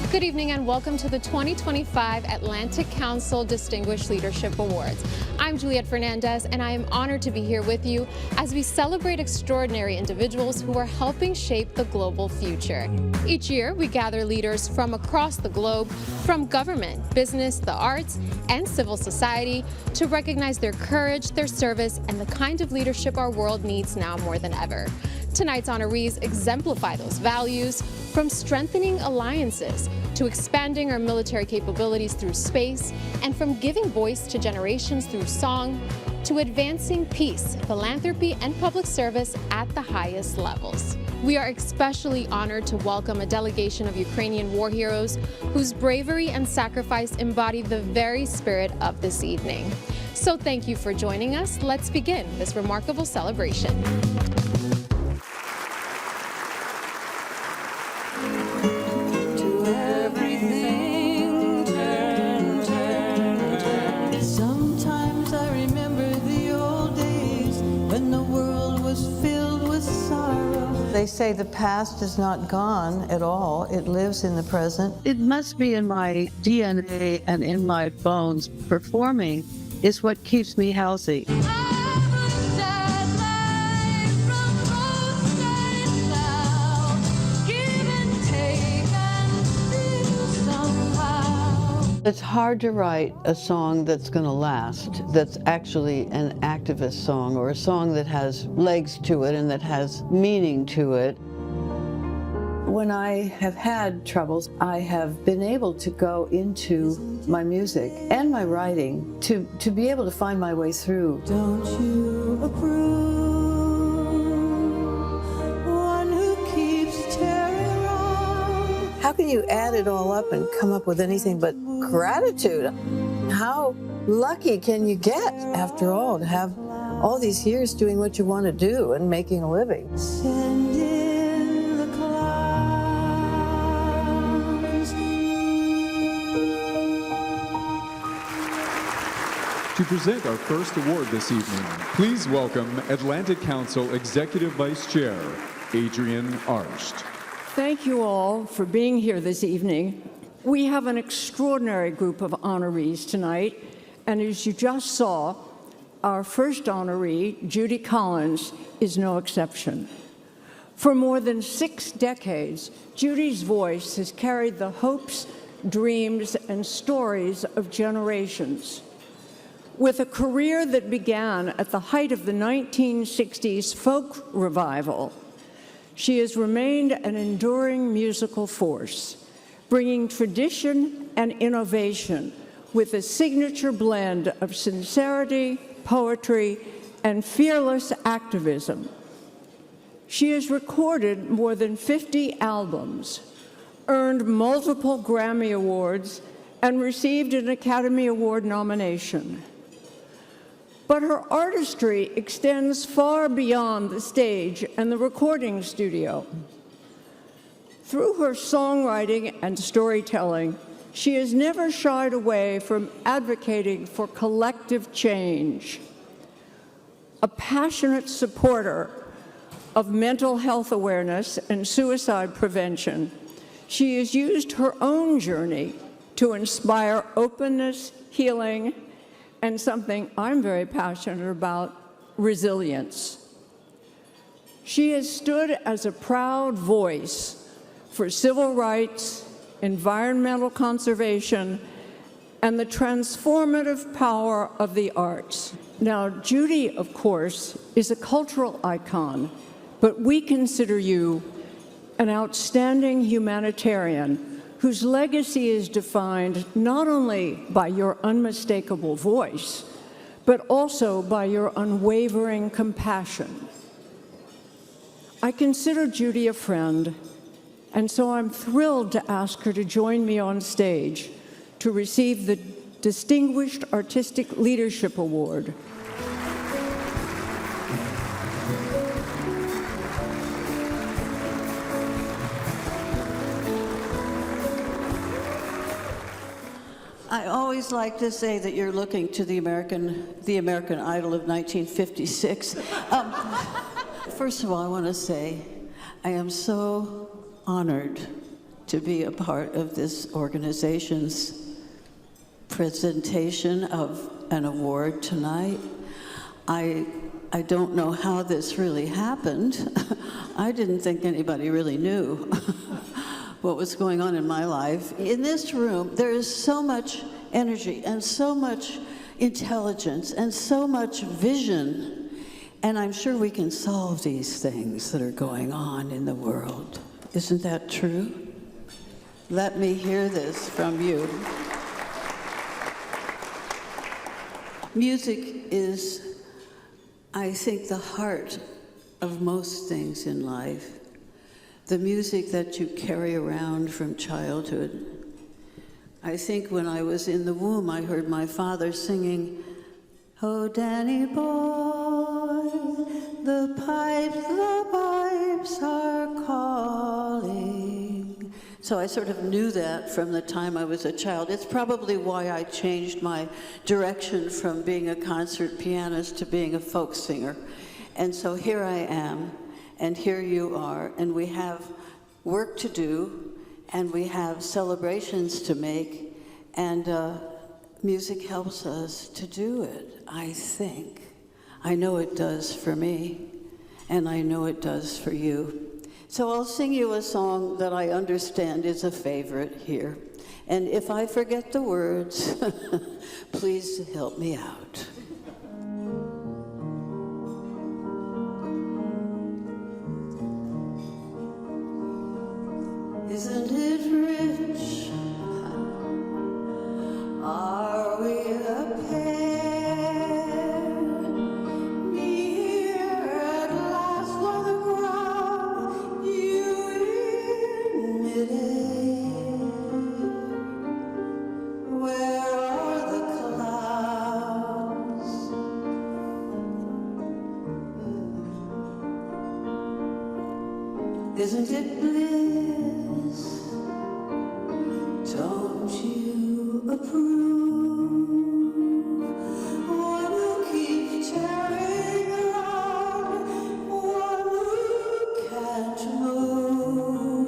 Good evening and welcome to the 2025 Atlantic Council Distinguished Leadership Awards. I'm Juliet Fernandez and I am honored to be here with you as we celebrate extraordinary individuals who are helping shape the global future. Each year, we gather leaders from across the globe, from government, business, the arts, and civil society to recognize their courage, their service, and the kind of leadership our world needs now more than ever. Tonight's honorees exemplify those values, from strengthening alliances to expanding our military capabilities through space, and from giving voice to generations through song, to advancing peace, philanthropy, and public service at the highest levels. We are especially honored to welcome a delegation of Ukrainian war heroes whose bravery and sacrifice embody the very spirit of this evening. So thank you for joining us. Let's begin this remarkable celebration. They say the past is not gone at all. It lives in the present. It must be in my DNA and in my bones. Performing is what keeps me healthy. It's hard to write a song that's going to last, that's actually an activist song, or a song that has legs to it and that has meaning to it. When I have had troubles, I have been able to go into my music and my writing to be able to find my way through. Don't you approve? One who keeps tearing on. How can you add it all up and come up with anything but gratitude? How lucky can you get, after all, to have all these years doing what you want to do and making a living? Send in the clouds. To present our first award this evening, please welcome Atlantic Council Executive Vice Chair, Adrienne Arsht. Thank you all for being here this evening. We have an extraordinary group of honorees tonight, and as you just saw, our first honoree, Judy Collins, is no exception. For more than 6 decades, Judy's voice has carried the hopes, dreams, and stories of generations. With a career that began at the height of the 1960s folk revival, she has remained an enduring musical force, bringing tradition and innovation with a signature blend of sincerity, poetry, and fearless activism. She has recorded more than 50 albums, earned multiple Grammy Awards, and received an Academy Award nomination. But her artistry extends far beyond the stage and the recording studio. Through her songwriting and storytelling, she has never shied away from advocating for collective change. A passionate supporter of mental health awareness and suicide prevention, she has used her own journey to inspire openness, healing, and something I'm very passionate about, resilience. She has stood as a proud voice for civil rights, environmental conservation, and the transformative power of the arts. Now, Judy, of course, is a cultural icon, but we consider you an outstanding humanitarian whose legacy is defined not only by your unmistakable voice, but also by your unwavering compassion. I consider Judy a friend, and so I'm thrilled to ask her to join me on stage to receive the Distinguished Artistic Leadership Award. I always like to say that you're looking to the American Idol of 1956. First of all, I want to say I am so honored to be a part of this organization's presentation of an award tonight. I don't know how this really happened. I didn't think anybody really knew what was going on in my life. In this room, there is so much energy and so much intelligence and so much vision, and I'm sure we can solve these things that are going on in the world. Isn't that true? Let me hear this from you. Music is, I think, the heart of most things in life. The music that you carry around from childhood. I think when I was in the womb, I heard my father singing, "Oh, Danny boy, the pipes are calling." So I sort of knew that from the time I was a child. It's probably why I changed my direction from being a concert pianist to being a folk singer. And so here I am, and here you are, and we have work to do, and we have celebrations to make, and music helps us to do it, I think. I know it does for me, and I know it does for you. So I'll sing you a song that I understand is a favorite here. And if I forget the words, please help me out. Isn't it rich? Are we a pair? Me here at last on the ground, you in midair. Where are the clouds? Isn't it bliss? Don't you approve? One who keeps tearing around, one who can't move.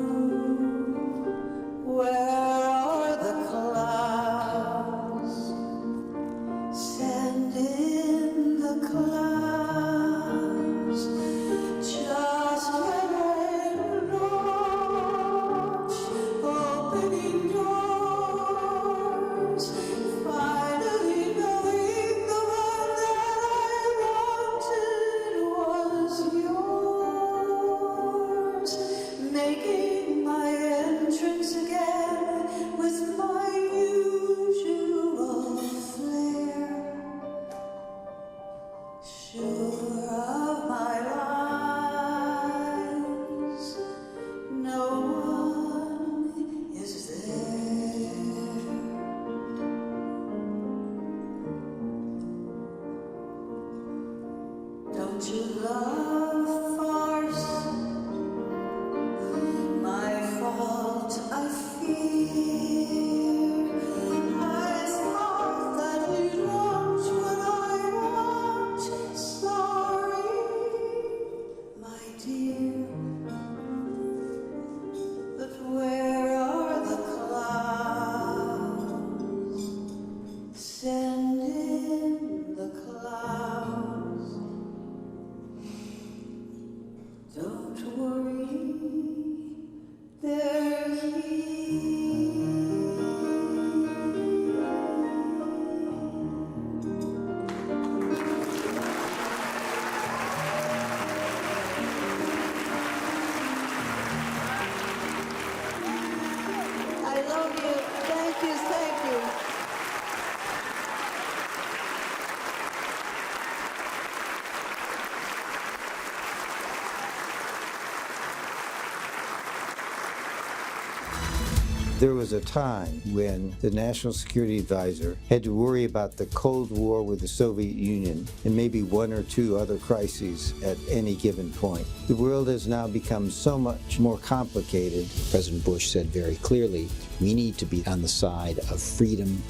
Where are the clouds? Send in the clouds. Just when rain knocks, opening doors, finally knowing the one that I wanted was yours, making my entrance again with my usual flair, sure of my lines, no one is there. Don't you love farce? My fault, I fear. I thought that you'd want what I want. Sorry, my dear. But where are the clouds? Send in the clouds. Don't worry, they're here. I love you. Thank you, thank you. There was a time when the National Security Advisor had to worry about the Cold War with the Soviet Union and maybe one or two other crises at any given point. The world has now become so much more complicated. President Bush said very clearly, we need to be on the side of freedom,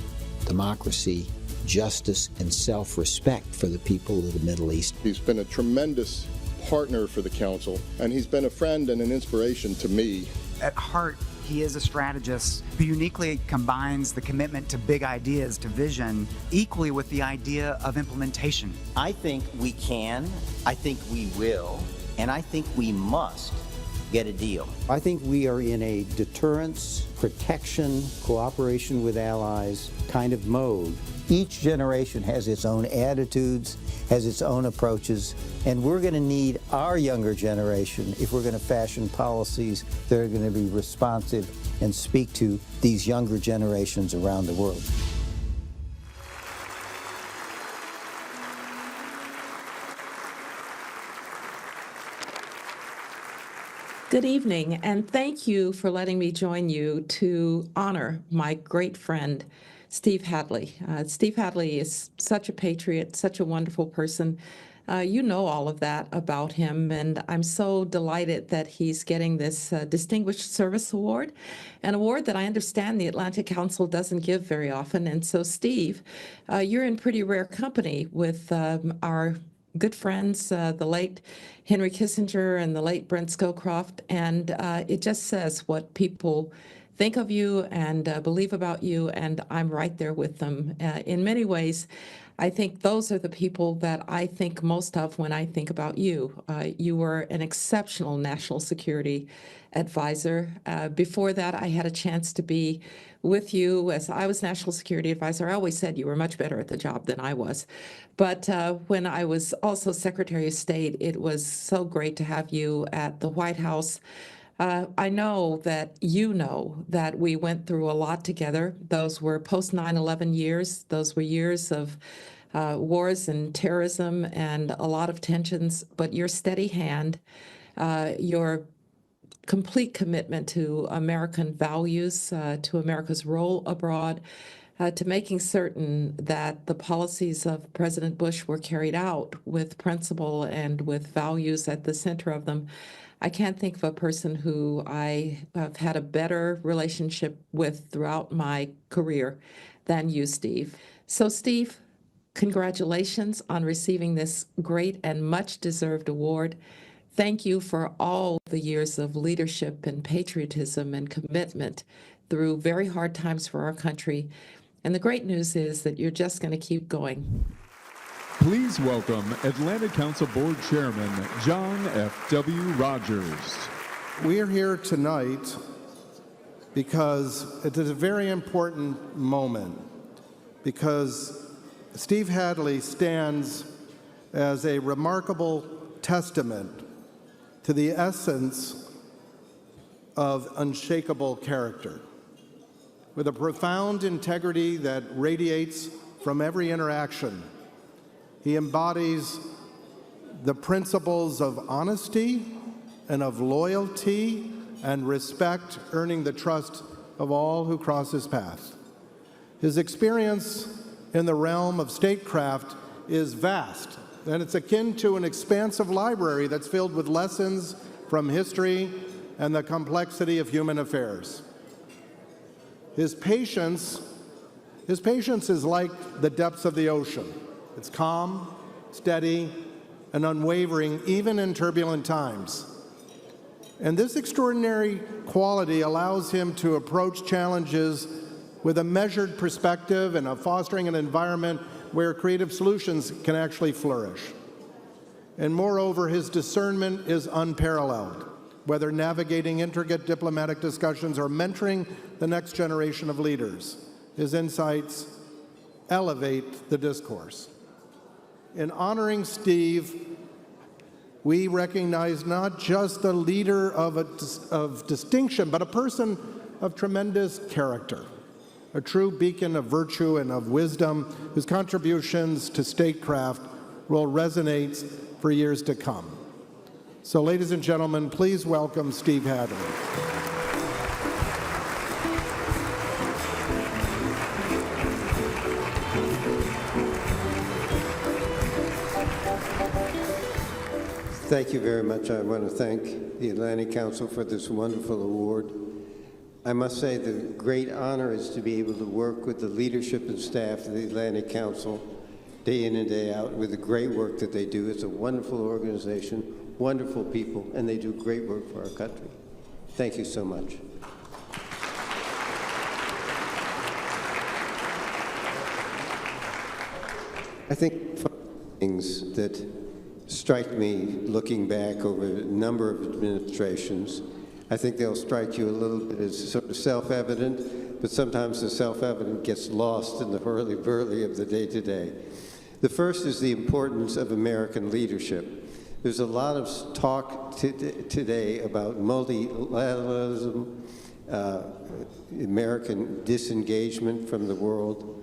democracy, justice, and self-respect for the people of the Middle East. He's been a tremendous partner for the Council, and he's been a friend and an inspiration to me. At heart, He is a strategist who uniquely combines the commitment to big ideas, to vision, equally with the idea of implementation. I think we can, I think we will, and I think we must get a deal. I think we are in a deterrence, protection, cooperation with allies kind of mode. Each generation has its own attitudes, has its own approaches, and we're going to need our younger generation if we're going to fashion policies that are going to be responsive and speak to these younger generations around the world. Good evening, and thank you for letting me join you to honor my great friend, Steve Hadley. Steve Hadley is such a patriot, such a wonderful person. You know all of that about him, and I'm so delighted that he's getting this Distinguished Service Award, an award that I understand the Atlantic Council doesn't give very often. And so, Steve, you're in pretty rare company with our good friends, the late Henry Kissinger and the late Brent Scowcroft, and it just says what people think of you and believe about you, and I'm right there with them. In many ways, I think those are the people that I think most of when I think about you. You were an exceptional national security advisor. Before that, I had a chance to be with you as I was national security advisor. I always said you were much better at the job than I was. But when I was also Secretary of State, it was so great to have you at the White House. I know that you know that we went through a lot together. Those were post 9/11 years. Those were years of wars and terrorism and a lot of tensions. But your steady hand, your complete commitment to American values, to America's role abroad, to making certain that the policies of President Bush were carried out with principle and with values at the center of them. I can't think of a person who I have had a better relationship with throughout my career than you, Steve. So, Steve, congratulations on receiving this great and much-deserved award. Thank you for all the years of leadership and patriotism and commitment through very hard times for our country. And the great news is that you're just going to keep going. Please welcome Atlantic Council Board Chairman John F.W. Rogers. We are here tonight because it is a very important moment, because Steve Hadley stands as a remarkable testament to the essence of unshakable character. With a profound integrity that radiates from every interaction, he embodies the principles of honesty and of loyalty and respect, earning the trust of all who cross his path. His experience in the realm of statecraft is vast, and it's akin to an expansive library that's filled with lessons from history and the complexity of human affairs. His patience is like the depths of the ocean. It's calm, steady, and unwavering, even in turbulent times. And this extraordinary quality allows him to approach challenges with a measured perspective and fostering an environment where creative solutions can actually flourish. And moreover, his discernment is unparalleled, whether navigating intricate diplomatic discussions or mentoring the next generation of leaders. His insights elevate the discourse. In honoring Steve, we recognize not just a leader of distinction, but a person of tremendous character, a true beacon of virtue and of wisdom, whose contributions to statecraft will resonate for years to come. So, ladies and gentlemen, please welcome Steve Hadley. Thank you very much. I want to thank the Atlantic Council for this wonderful award. I must say the great honor is to be able to work with the leadership and staff of the Atlantic Council day in and day out with the great work that they do. It's a wonderful organization, wonderful people, and they do great work for our country. Thank you so much. I think things that strike me looking back over a number of administrations, I think they'll strike you a little bit as sort of self-evident, but sometimes the self-evident gets lost in the hurly-burly of the day-to-day. The first is the importance of American leadership. There's a lot of talk today about multilateralism, American disengagement from the world.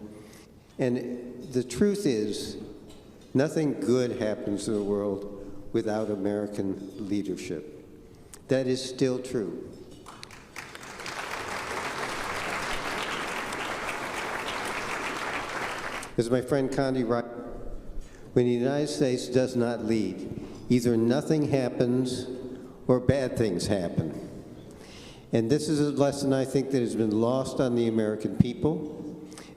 And the truth is, nothing good happens in the world without American leadership. That is still true. As my friend Condi writes, when the United States does not lead, either nothing happens or bad things happen. And this is a lesson I think that has been lost on the American people.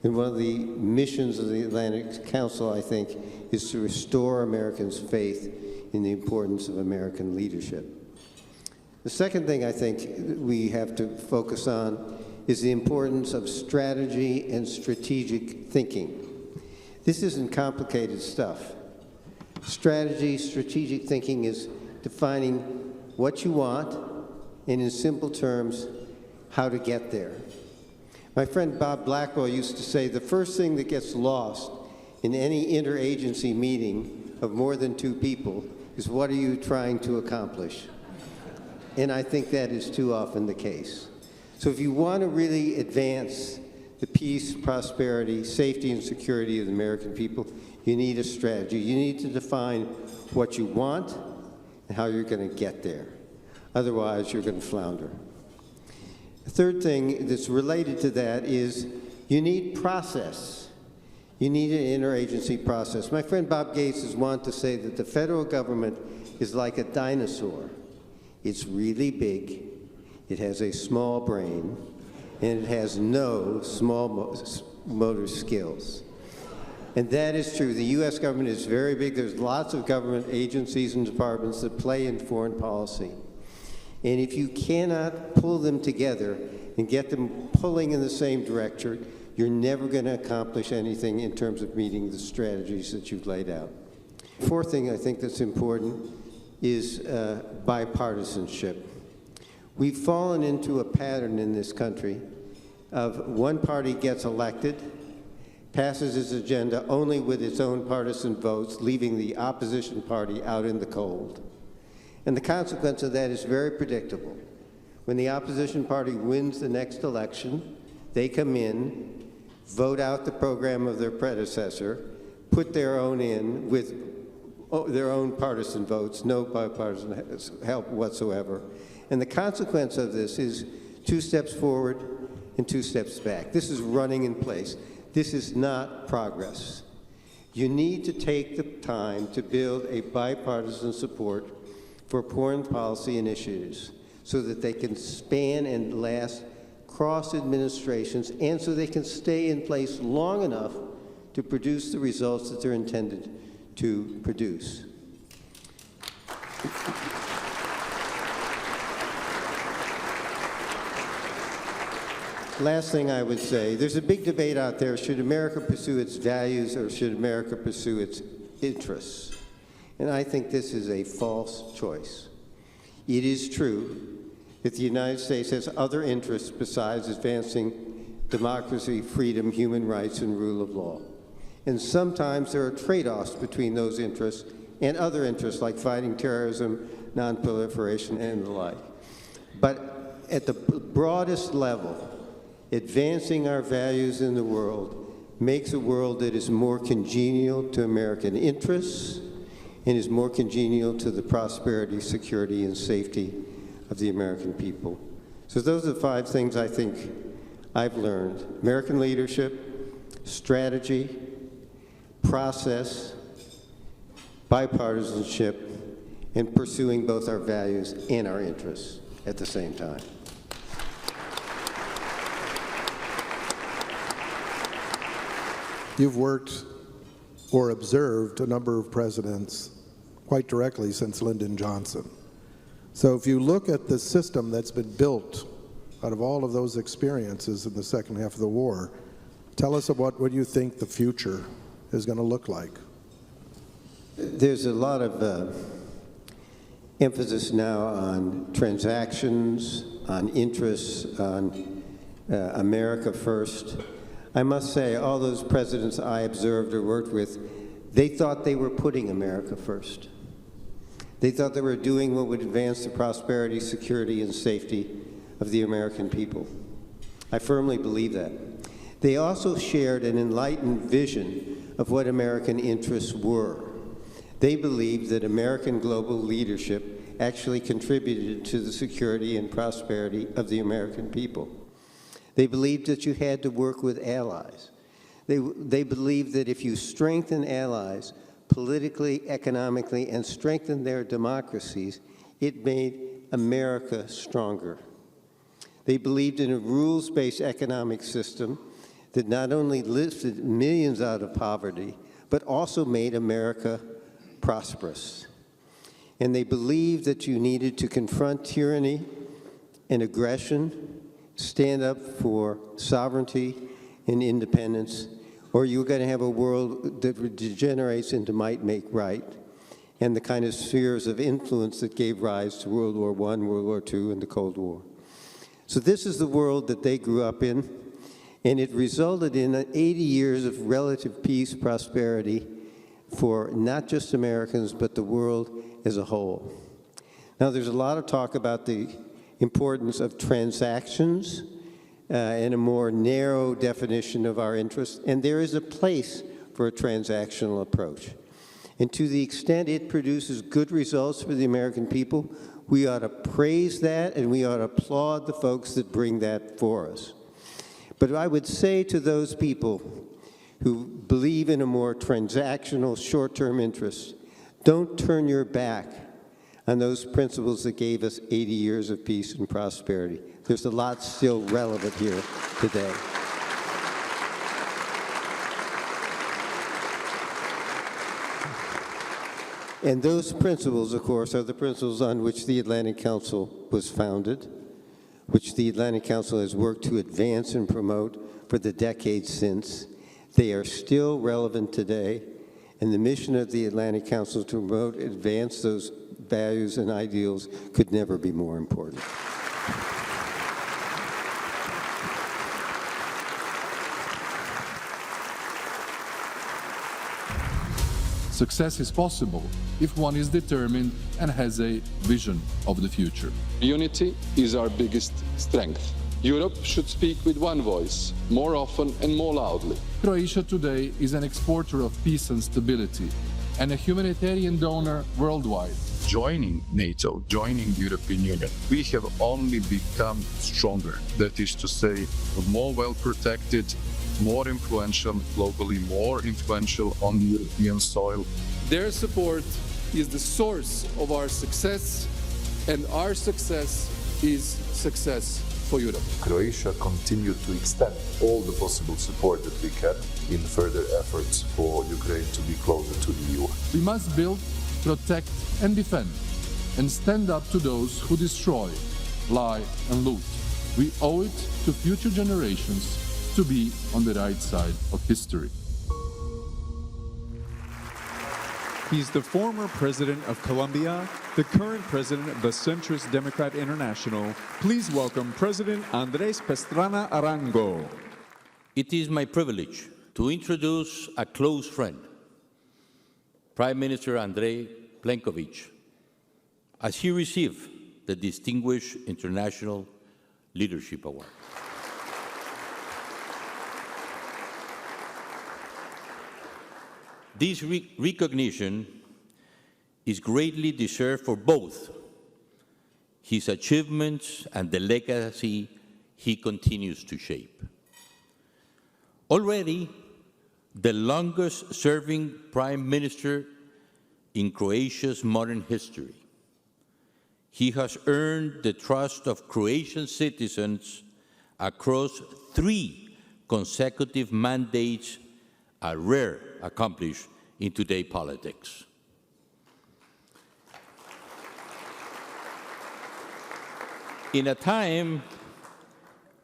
And one of the missions of the Atlantic Council, I think, is to restore Americans' faith in the importance of American leadership. The second thing I think we have to focus on is the importance of strategy and strategic thinking. This isn't complicated stuff. Strategy, strategic thinking is defining what you want and, in simple terms, how to get there. My friend Bob Blackwell used to say the first thing that gets lost in any interagency meeting of more than two people is what are you trying to accomplish? And I think that is too often the case. So if you want to really advance the peace, prosperity, safety, and security of the American people, you need a strategy. You need to define what you want and how you're going to get there. Otherwise, you're going to flounder. The third thing that's related to that is you need process. You need an interagency process. My friend Bob Gates has wanted to say that the federal government is like a dinosaur. It's really big, it has a small brain, and it has no small motor skills. And that is true. The U.S. government is very big. There's lots of government agencies and departments that play in foreign policy. And if you cannot pull them together and get them pulling in the same direction, you're never going to accomplish anything in terms of meeting the strategies that you've laid out. Fourth thing I think that's important is bipartisanship. We've fallen into a pattern in this country of one party gets elected, passes its agenda only with its own partisan votes, leaving the opposition party out in the cold. And the consequence of that is very predictable. When the opposition party wins the next election, they come in, vote out the program of their predecessor, put their own in with their own partisan votes, no bipartisan help whatsoever. And the consequence of this is 2 steps forward and 2 steps back. This is running in place. This is not progress. You need to take the time to build a bipartisan support for foreign policy initiatives so that they can span and last cross administrations and so they can stay in place long enough to produce the results that they're intended to produce. Last thing I would say, there's a big debate out there, should America pursue its values or should America pursue its interests? And I think this is a false choice. It is true that the United States has other interests besides advancing democracy, freedom, human rights, and rule of law. And sometimes there are trade-offs between those interests and other interests like fighting terrorism, non-proliferation, and the like. But at the broadest level, advancing our values in the world makes a world that is more congenial to American interests and is more congenial to the prosperity, security, and safety of the American people. So those are the 5 things I think I've learned. American leadership, strategy, process, bipartisanship, and pursuing both our values and our interests at the same time. You've worked or observed a number of presidents quite directly since Lyndon Johnson. So if you look at the system that's been built out of all of those experiences in the second half of the war, tell us about what you think the future is going to look like? There's a lot of emphasis now on transactions, on interests, on America first. I must say, all those presidents I observed or worked with, they thought they were putting America first. They thought they were doing what would advance the prosperity, security, and safety of the American people. I firmly believe that. They also shared an enlightened vision of what American interests were. They believed that American global leadership actually contributed to the security and prosperity of the American people. They believed that you had to work with allies. They believed that if you strengthen allies politically, economically, and strengthen their democracies, it made America stronger. They believed in a rules-based economic system that not only lifted millions out of poverty, but also made America prosperous. And they believed that you needed to confront tyranny and aggression, stand up for sovereignty and independence, or you're going to have a world that degenerates into might make right, and the kind of spheres of influence that gave rise to World War I, World War II, and the Cold War. So this is the world that they grew up in, and it resulted in 80 years of relative peace, prosperity for not just Americans, but the world as a whole. Now, there's a lot of talk about the importance of transactions and a more narrow definition of our interests, and there is a place for a transactional approach. And to the extent it produces good results for the American people, we ought to praise that, and we ought to applaud the folks that bring that for us. But I would say to those people who believe in a more transactional, short-term interest, don't turn your back on those principles that gave us 80 years of peace and prosperity. There's a lot still relevant here today. And those principles, of course, are the principles on which the Atlantic Council was founded, which the Atlantic Council has worked to advance and promote for the decades since. They are still relevant today, and the mission of the Atlantic Council to promote and advance those values and ideals could never be more important. Success is possible if one is determined and has a vision of the future. Unity is our biggest strength. Europe should speak with one voice, more often and more loudly. Croatia today is an exporter of peace and stability and a humanitarian donor worldwide. Joining NATO, joining the European Union, we have only become stronger. That is to say, more well-protected, more influential globally, more influential on the European soil. Their support is the source of our success, and our success is success for Europe. Croatia continued to extend all the possible support that we can in further efforts for Ukraine to be closer to the EU. We must build, protect and defend, and stand up to those who destroy, lie and loot. We owe it to future generations to be on the right side of history. He's the former president of Colombia, the current president of the Centrist Democrat International. Please welcome President Andrés Pastrana Arango. It is my privilege to introduce a close friend, Prime Minister Andrej Plenković, as he received the Distinguished International Leadership Award. This recognition is greatly deserved for both his achievements and the legacy he continues to shape. Already, the longest-serving Prime Minister in Croatia's modern history, he has earned the trust of Croatian citizens across 3 consecutive mandates, a rare accomplishment in today's politics. In a time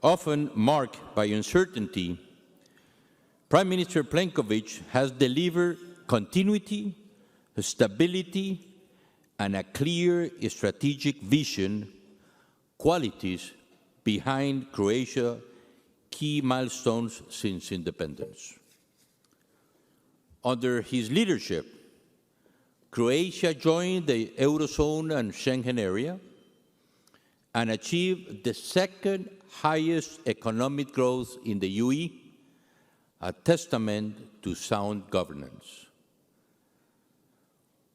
often marked by uncertainty, Prime Minister Plenković has delivered continuity, stability, and a clear strategic vision, qualities behind Croatia's key milestones since independence. Under his leadership, Croatia joined the Eurozone and Schengen area and achieved the second highest economic growth in the UE, a testament to sound governance.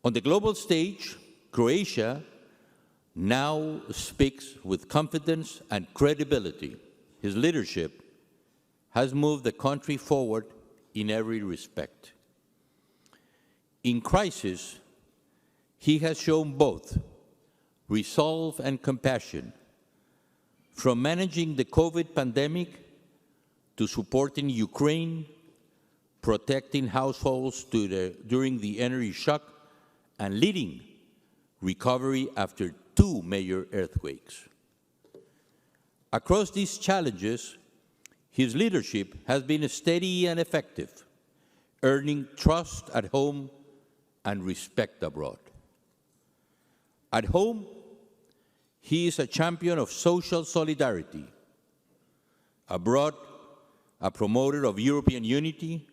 On the global stage, Croatia now speaks with confidence and credibility. His leadership has moved the country forward in every respect. In crisis, he has shown both resolve and compassion, from managing the COVID pandemic to supporting Ukraine, protecting households during the energy shock, and leading recovery after 2 major earthquakes. Across these challenges, his leadership has been steady and effective, earning trust at home and respect abroad. At home, he is a champion of social solidarity. Abroad, a promoter of European unity,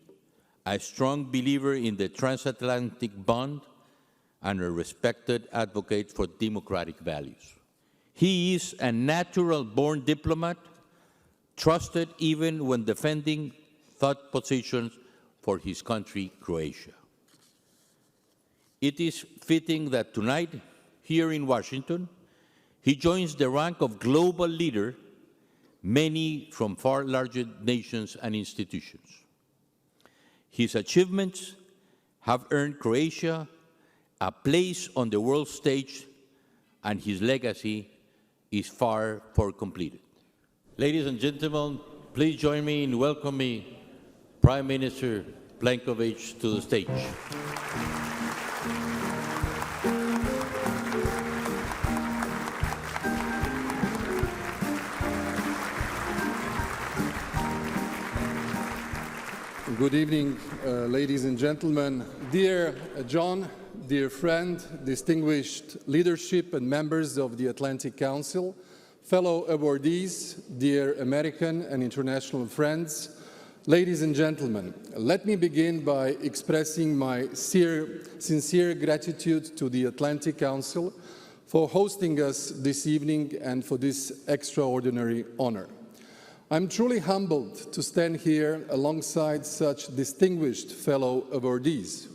a strong believer in the transatlantic bond, and a respected advocate for democratic values. He is a natural-born diplomat, trusted even when defending thought positions for his country, Croatia. It is fitting that tonight, here in Washington, he joins the rank of global leader, many from far larger nations and institutions. His achievements have earned Croatia a place on the world stage, and his legacy is far from completed. Ladies and gentlemen, please join me in welcoming Prime Minister Plenković to the stage. Good evening, ladies and gentlemen. Dear John, dear friend, distinguished leadership and members of the Atlantic Council, fellow awardees, dear American and international friends, ladies and gentlemen, let me begin by expressing my sincere gratitude to the Atlantic Council for hosting us this evening and for this extraordinary honor. I'm truly humbled to stand here alongside such distinguished fellow awardees.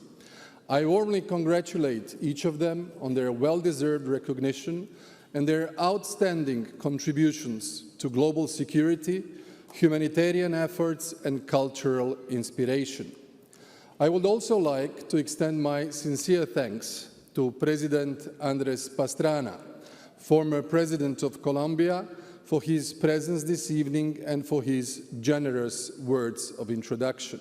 I warmly congratulate each of them on their well-deserved recognition and their outstanding contributions to global security, humanitarian efforts, and cultural inspiration. I would also like to extend my sincere thanks to President Andrej Pastrana, former President of Colombia, for his presence this evening and for his generous words of introduction.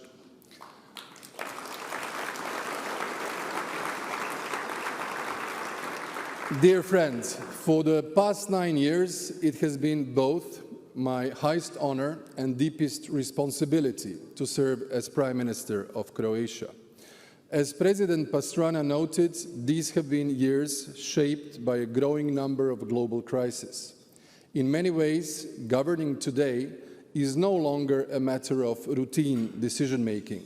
Dear friends, for the past 9 years, it has been both my highest honor and deepest responsibility to serve as Prime Minister of Croatia. As President Pastrana noted, these have been years shaped by a growing number of global crises. In many ways, governing today is no longer a matter of routine decision-making.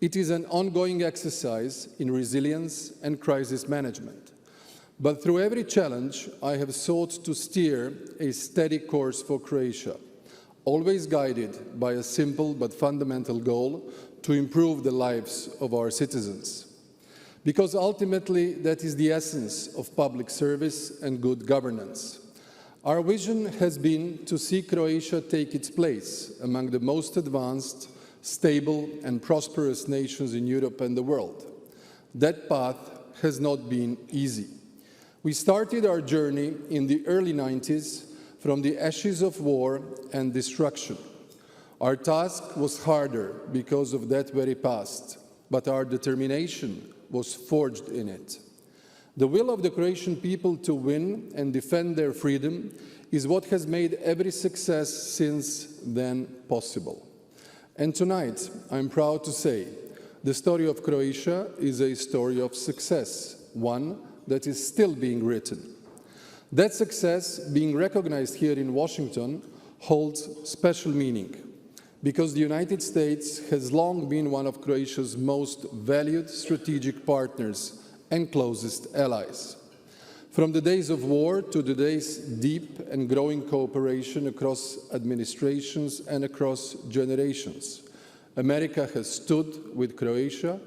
It is an ongoing exercise in resilience and crisis management. But through every challenge, I have sought to steer a steady course for Croatia, always guided by a simple but fundamental goal to improve the lives of our citizens. Because ultimately, that is the essence of public service and good governance. Our vision has been to see Croatia take its place among the most advanced, stable, and prosperous nations in Europe and the world. That path has not been easy. We started our journey in the early 90s from the ashes of war and destruction. Our task was harder because of that very past, but our determination was forged in it. The will of the Croatian people to win and defend their freedom is what has made every success since then possible. And tonight, I'm proud to say, the story of Croatia is a story of success, one that is still being written. That success, being recognized here in Washington, holds special meaning, because the United States has long been one of Croatia's most valued strategic partners and closest allies. From the days of war to today's deep and growing cooperation across administrations and across generations, America has stood with Croatia,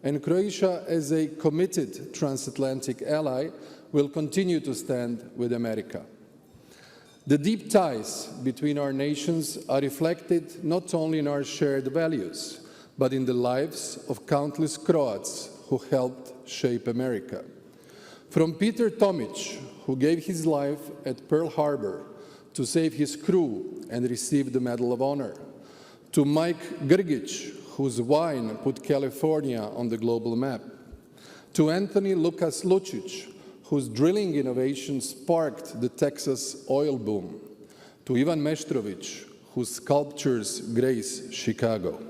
and Croatia, as a committed transatlantic ally, will continue to stand with America. The deep ties between our nations are reflected not only in our shared values, but in the lives of countless Croats who helped shape America. From Peter Tomic, who gave his life at Pearl Harbor to save his crew and received the Medal of Honor, to Mike Grgic, whose wine put California on the global map, to Anthony Lucas Lucic, whose drilling innovation sparked the Texas oil boom, to Ivan Meštrović, whose sculptures grace Chicago,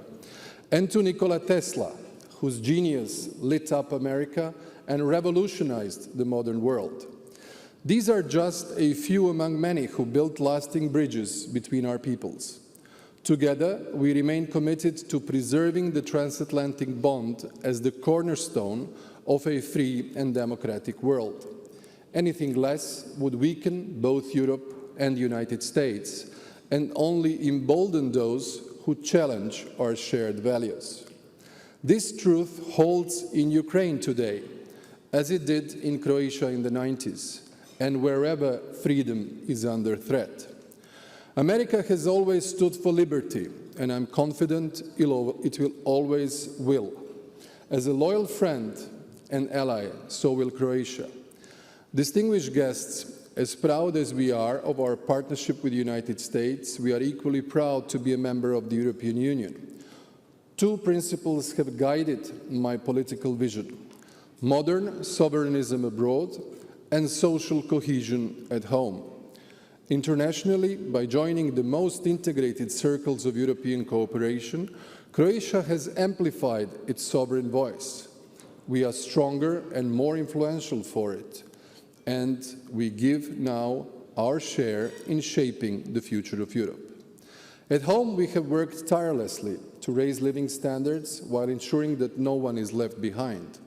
and to Nikola Tesla, whose genius lit up America and revolutionized the modern world. These are just a few among many who built lasting bridges between our peoples. Together, we remain committed to preserving the transatlantic bond as the cornerstone of a free and democratic world. Anything less would weaken both Europe and the United States and only embolden those who challenge our shared values. This truth holds in Ukraine today, as it did in Croatia in the 90s, and wherever freedom is under threat. America has always stood for liberty, and I'm confident it will always will. As a loyal friend and ally, so will Croatia. Distinguished guests, as proud as we are of our partnership with the United States, we are equally proud to be a member of the European Union. Two principles have guided my political vision: modern sovereignism abroad and social cohesion at home. Internationally, by joining the most integrated circles of European cooperation, Croatia has amplified its sovereign voice. We are stronger and more influential for it, and we give now our share in shaping the future of Europe. At home, we have worked tirelessly to raise living standards while ensuring that no one is left behind.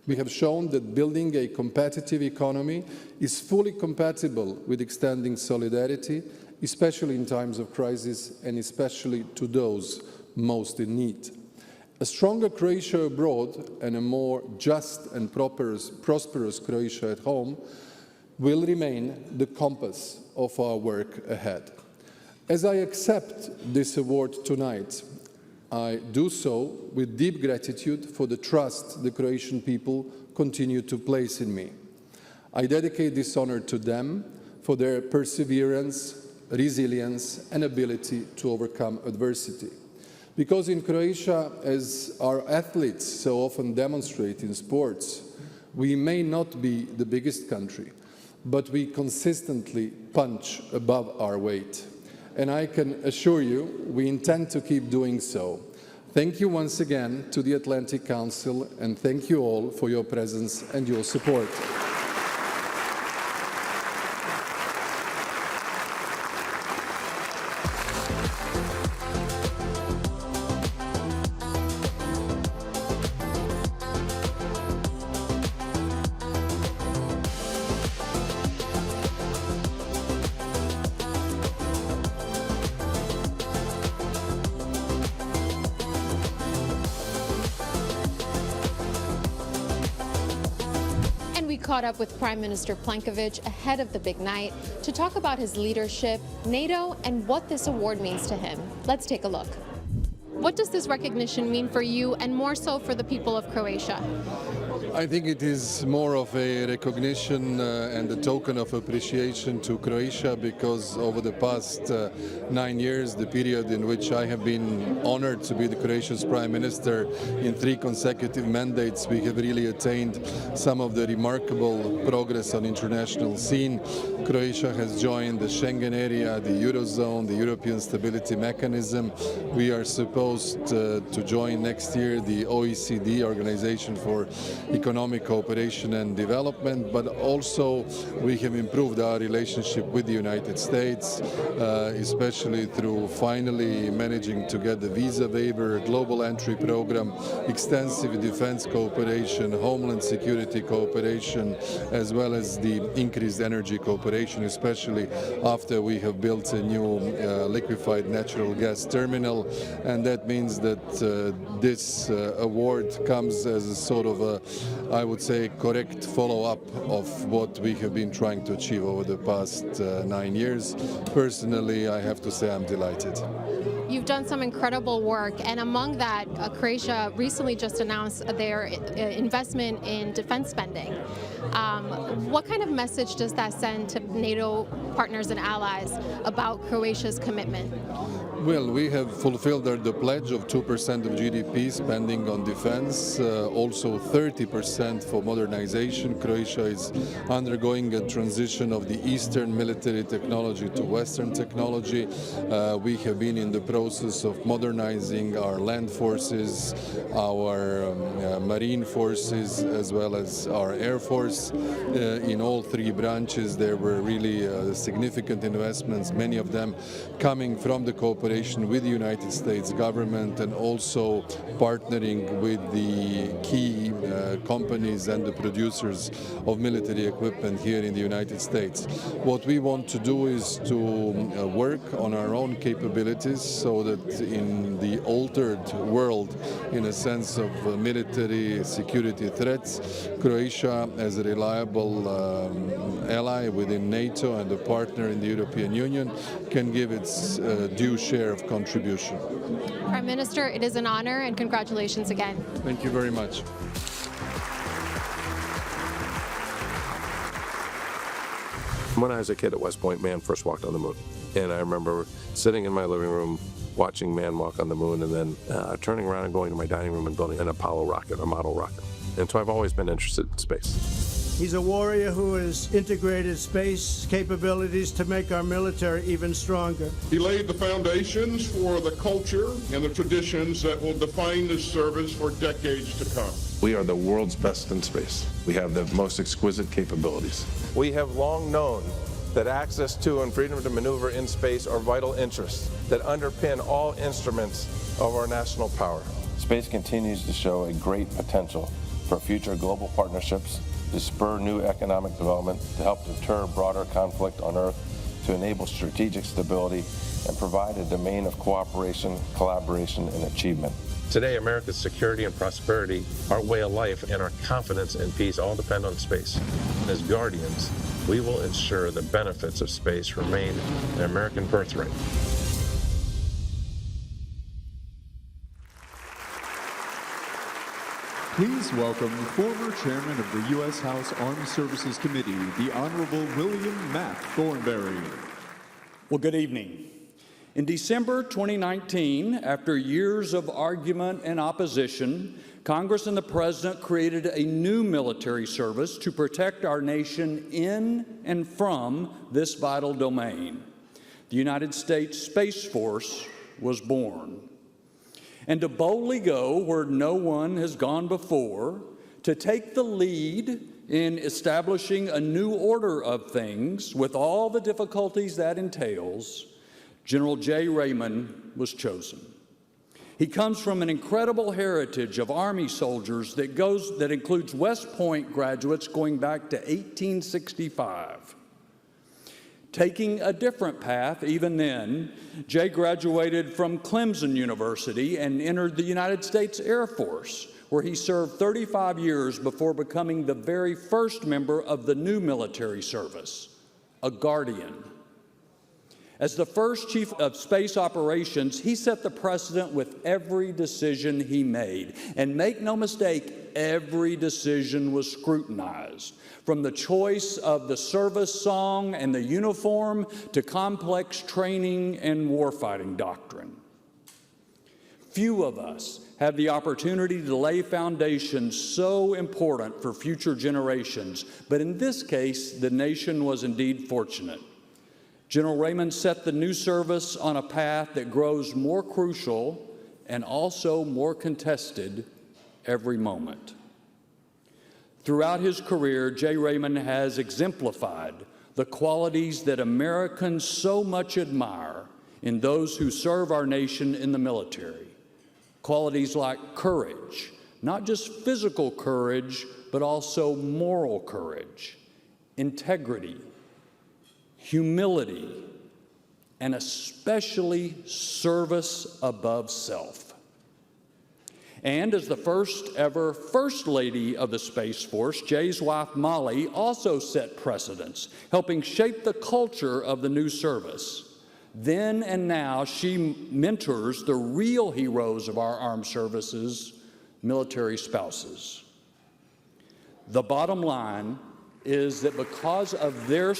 We have shown that building a competitive economy is fully compatible with extending solidarity, especially in times of crisis and especially to those most in need. A stronger Croatia abroad and a more just and prosperous Croatia at home will remain the compass of our work ahead. As I accept this award tonight, I do so with deep gratitude for the trust the Croatian people continue to place in me. I dedicate this honor to them for their perseverance, resilience, and ability to overcome adversity. Because in Croatia, as our athletes so often demonstrate in sports, we may not be the biggest country, but we consistently punch above our weight. And I can assure you, we intend to keep doing so. Thank you once again to the Atlantic Council, and thank you all for your presence and your support. Caught up with Prime Minister Plenković ahead of the big night to talk about his leadership, NATO, and what this award means to him. Let's take a look. What does this recognition mean for you, and more so for the people of Croatia? I think it is more of a recognition and a token of appreciation to Croatia, because over the past 9 years, the period in which I have been honored to be the Croatia's Prime Minister in 3 consecutive mandates, we have really attained some of the remarkable progress on international scene. Croatia has joined the Schengen area, the Eurozone, the European Stability Mechanism. We are supposed to join next year the OECD, Organization for Economic Cooperation and Development, but also we have improved our relationship with the United States, especially through finally managing to get the visa waiver, global entry program, extensive defense cooperation, homeland security cooperation, as well as the increased energy cooperation, especially after we have built a new liquefied natural gas terminal. And that means that this award comes as a sort of a, I would say, correct follow-up of what we have been trying to achieve over the past 9 years. Personally, I have to say I'm delighted. You've done some incredible work, and among that, Croatia recently just announced their investment in defense spending. What kind of message does that send to NATO partners and allies about Croatia's commitment? Well, we have fulfilled the pledge of 2% of GDP spending on defense, also 30% for modernization. Croatia is undergoing a transition of the Eastern military technology to Western technology. We have been in the process of modernizing our land forces, our marine forces, as well as our air force. In all 3 branches, there were really significant investments, many of them coming from the cooperation with the United States government, and also partnering with the key companies and the producers of military equipment here in the United States. What we want to do is to work on our own capabilities, so that in the altered world, in a sense of military security threats, Croatia, as a reliable ally within NATO and a partner in the European Union, can give its due share of contribution. Prime Minister, it is an honor, and congratulations again. Thank you very much. When I was a kid at West Point, man first walked on the moon. And I remember sitting in my living room watching man walk on the moon, and then turning around and going to my dining room and building an Apollo rocket, a model rocket. And so I've always been interested in space. He's a warrior who has integrated space capabilities to make our military even stronger. He laid the foundations for the culture and the traditions that will define this service for decades to come. We are the world's best in space. We have the most exquisite capabilities. We have long known that access to and freedom to maneuver in space are vital interests that underpin all instruments of our national power. Space continues to show a great potential for future global partnerships, to spur new economic development, to help deter broader conflict on Earth, to enable strategic stability, and provide a domain of cooperation, collaboration, and achievement. Today, America's security and prosperity, our way of life, and our confidence in peace all depend on space. As guardians, we will ensure the benefits of space remain an American birthright. Please welcome former chairman of the U.S. House Armed Services Committee, the Honorable William Matt Thornberry. Well, good evening. In December 2019, after years of argument and opposition, Congress and the President created a new military service to protect our nation in and from this vital domain. The United States Space Force was born. And to boldly go where no one has gone before, to take the lead in establishing a new order of things with all the difficulties that entails, General J. Raymond was chosen. He comes from an incredible heritage of Army soldiers that includes West Point graduates going back to 1865. Taking a different path even then, Jay graduated from Clemson University and entered the United States Air Force, where he served 35 years before becoming the very first member of the new military service, a Guardian. As the first chief of space operations, he set the precedent with every decision he made. And make no mistake, every decision was scrutinized. From the choice of the service song and the uniform to complex training and warfighting doctrine. Few of us have the opportunity to lay foundations so important for future generations, but in this case, the nation was indeed fortunate. General Raymond set the new service on a path that grows more crucial and also more contested every moment. Throughout his career, J. Raymond has exemplified the qualities that Americans so much admire in those who serve our nation in the military. Qualities like courage, not just physical courage, but also moral courage, integrity, humility, and especially service above self. And as the first ever First Lady of the Space Force, Jay's wife Molly also set precedents, helping shape the culture of the new service. Then and now, she mentors the real heroes of our armed services, military spouses. The bottom line is that because of their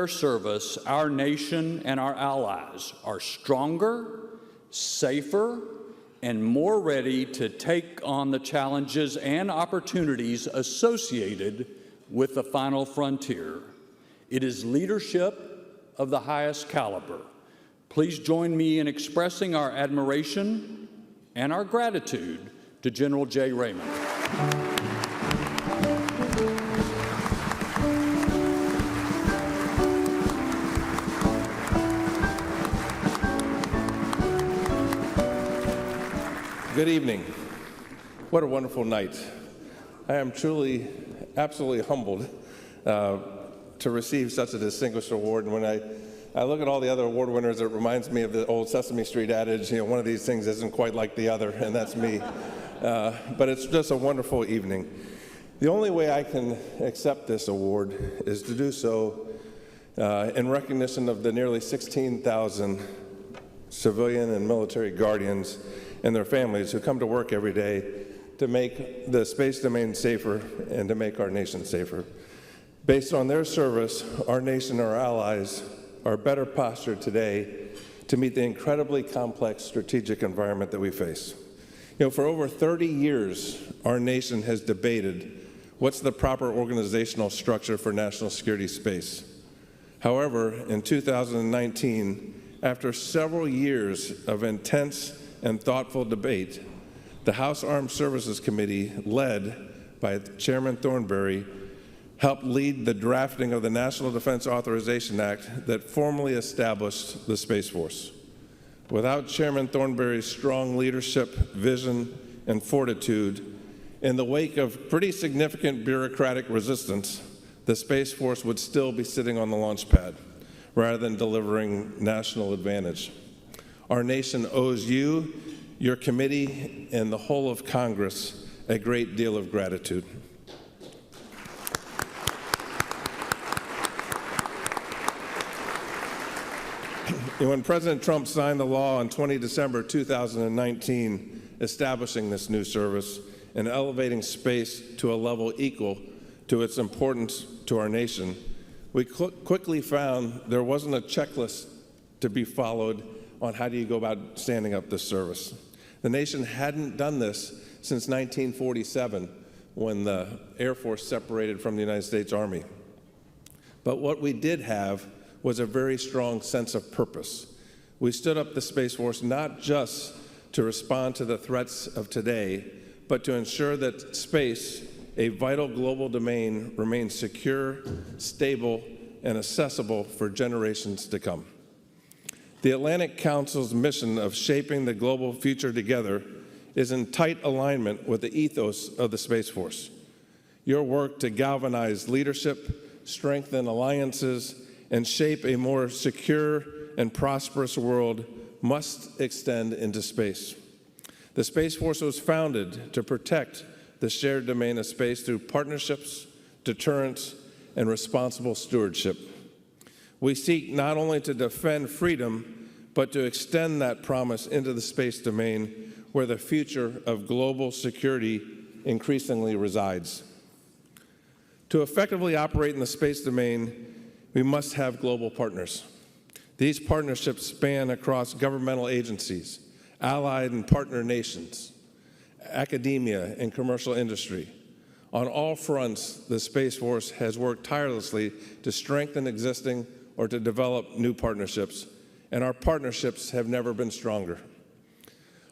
service, our nation and our allies are stronger, safer, and more ready to take on the challenges and opportunities associated with the final frontier. It is leadership of the highest caliber. Please join me in expressing our admiration and our gratitude to General J. Raymond. Good evening. What a wonderful night. I am truly, absolutely humbled to receive such a distinguished award. And when I look at all the other award winners, it reminds me of the old Sesame Street adage, one of these things isn't quite like the other, and that's me. But it's just a wonderful evening. The only way I can accept this award is to do so in recognition of the nearly 16,000 civilian and military guardians and their families who come to work every day to make the space domain safer and to make our nation safer. Based on their service, our nation and our allies are better postured today to meet the incredibly complex strategic environment that we face. For over 30 years, our nation has debated what's the proper organizational structure for national security space. However, in 2019, after several years of intense and thoughtful debate, the House Armed Services Committee, led by Chairman Thornberry, helped lead the drafting of the National Defense Authorization Act that formally established the Space Force. Without Chairman Thornberry's strong leadership, vision, and fortitude, in the wake of pretty significant bureaucratic resistance, the Space Force would still be sitting on the launch pad rather than delivering national advantage. Our nation owes you, your committee, and the whole of Congress a great deal of gratitude. When President Trump signed the law on 20 December 2019, establishing this new service and elevating space to a level equal to its importance to our nation, we quickly found there wasn't a checklist to be followed on how do you go about standing up this service. The nation hadn't done this since 1947, when the Air Force separated from the United States Army. But what we did have was a very strong sense of purpose. We stood up the Space Force not just to respond to the threats of today, but to ensure that space, a vital global domain, remains secure, stable, and accessible for generations to come. The Atlantic Council's mission of shaping the global future together is in tight alignment with the ethos of the Space Force. Your work to galvanize leadership, strengthen alliances, and shape a more secure and prosperous world must extend into space. The Space Force was founded to protect, the shared domain of space through partnerships, deterrence, and responsible stewardship. We seek not only to defend freedom, but to extend that promise into the space domain, where the future of global security increasingly resides. To effectively operate in the space domain, we must have global partners. These partnerships span across governmental agencies, allied and partner nations, academia, and commercial industry. On all fronts, the Space Force has worked tirelessly to strengthen existing or to develop new partnerships, and our partnerships have never been stronger.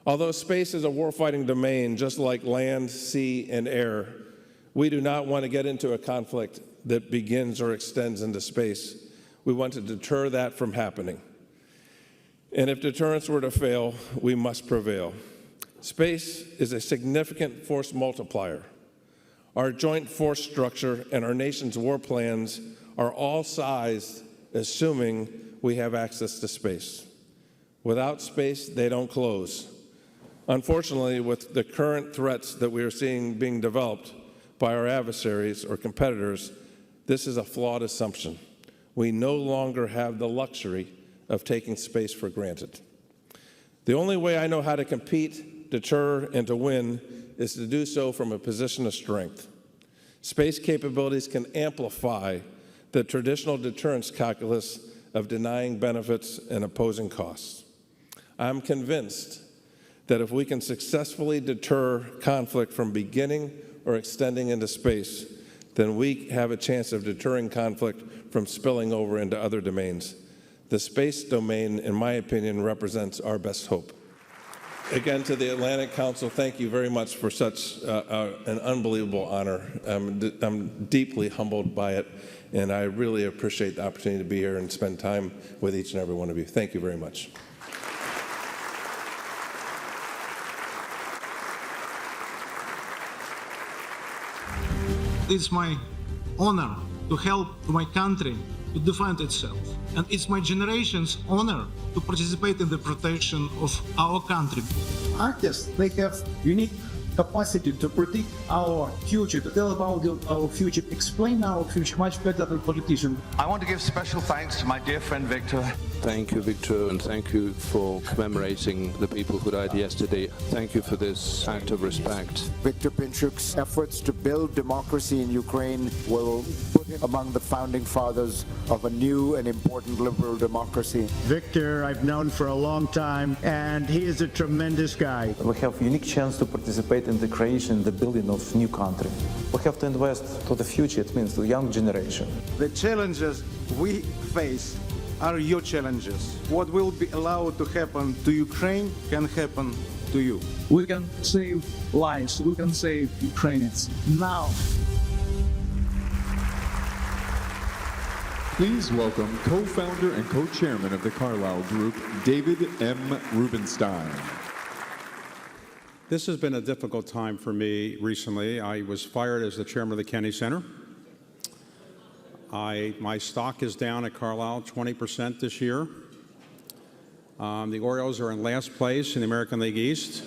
Although space is a warfighting domain, just like land, sea, and air, we do not want to get into a conflict that begins or extends into space. We want to deter that from happening. And if deterrence were to fail, we must prevail. Space is a significant force multiplier. Our joint force structure and our nation's war plans are all sized assuming we have access to space. Without space, they don't close. Unfortunately, with the current threats that we are seeing being developed by our adversaries or competitors, this is a flawed assumption. We no longer have the luxury of taking space for granted. The only way I know how to compete, deter, and to win is to do so from a position of strength. Space capabilities can amplify the traditional deterrence calculus of denying benefits and opposing costs. I'm convinced that if we can successfully deter conflict from beginning or extending into space, then we have a chance of deterring conflict from spilling over into other domains. The space domain, in my opinion, represents our best hope. Again, to the Atlantic Council, thank you very much for such an unbelievable honor. I'm deeply humbled by it, and I really appreciate the opportunity to be here and spend time with each and every one of you. Thank you very much. It's my honor to help my country to defend itself. And it's my generation's honor to participate in the protection of our country. Artists, they have unique capacity to predict our future, to tell about our future, explain our future much better than politicians. I want to give special thanks to my dear friend Victor. Thank you, Victor, and thank you for commemorating the people who died yesterday. Thank you for this act of respect. Victor Pinchuk's efforts to build democracy in Ukraine will put him among the founding fathers of a new and important liberal democracy. Victor, I've known for a long time, and he is a tremendous guy. We have a unique chance to participate in the creation, the building of new country. We have to invest to the future, it means the young generation. The challenges we face are your challenges. What will be allowed to happen to Ukraine can happen to you. We can save lives, we can save Ukrainians now. Please welcome co-founder and co-chairman of the Carlyle Group, David M. Rubenstein. This has been a difficult time for me recently. I was fired as the chairman of the Kennedy Center. My stock is down at Carlyle 20% this year. The Orioles are in last place in the American League East.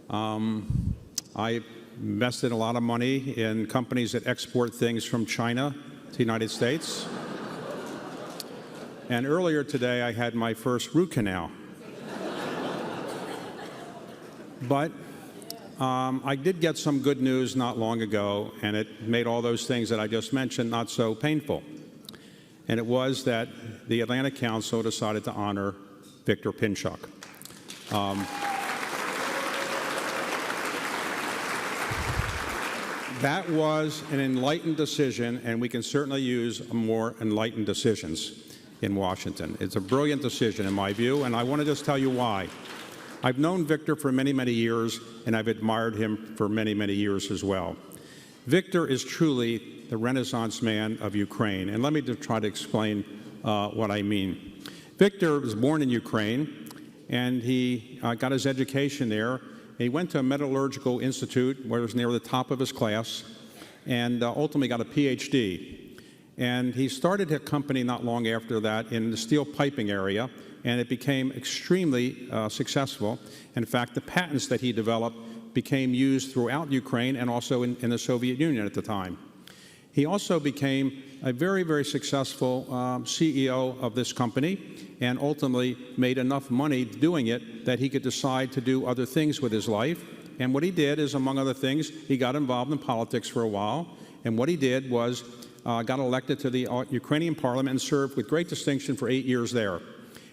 I invested a lot of money in companies that export things from China to the United States. And earlier today, I had my first root canal. But I did get some good news not long ago, and it made all those things that I just mentioned not so painful. And it was that the Atlantic Council decided to honor Victor Pinchuk. That was an enlightened decision, and we can certainly use more enlightened decisions in Washington. It's a brilliant decision, in my view, and I want to just tell you why. I've known Victor for many, many years, and I've admired him for many, many years as well. Victor is truly the Renaissance man of Ukraine, and let me just try to explain what I mean. Victor was born in Ukraine, and he got his education there. He went to a metallurgical institute where he was near the top of his class, and ultimately got a PhD. And he started a company not long after that in the steel piping area, and it became extremely successful. In fact, the patents that he developed became used throughout Ukraine and also in the Soviet Union at the time. He also became a very, very successful CEO of this company and ultimately made enough money doing it that he could decide to do other things with his life. And what he did is, among other things, he got involved in politics for a while. And what he did was got elected to the Ukrainian parliament and served with great distinction for 8 years there.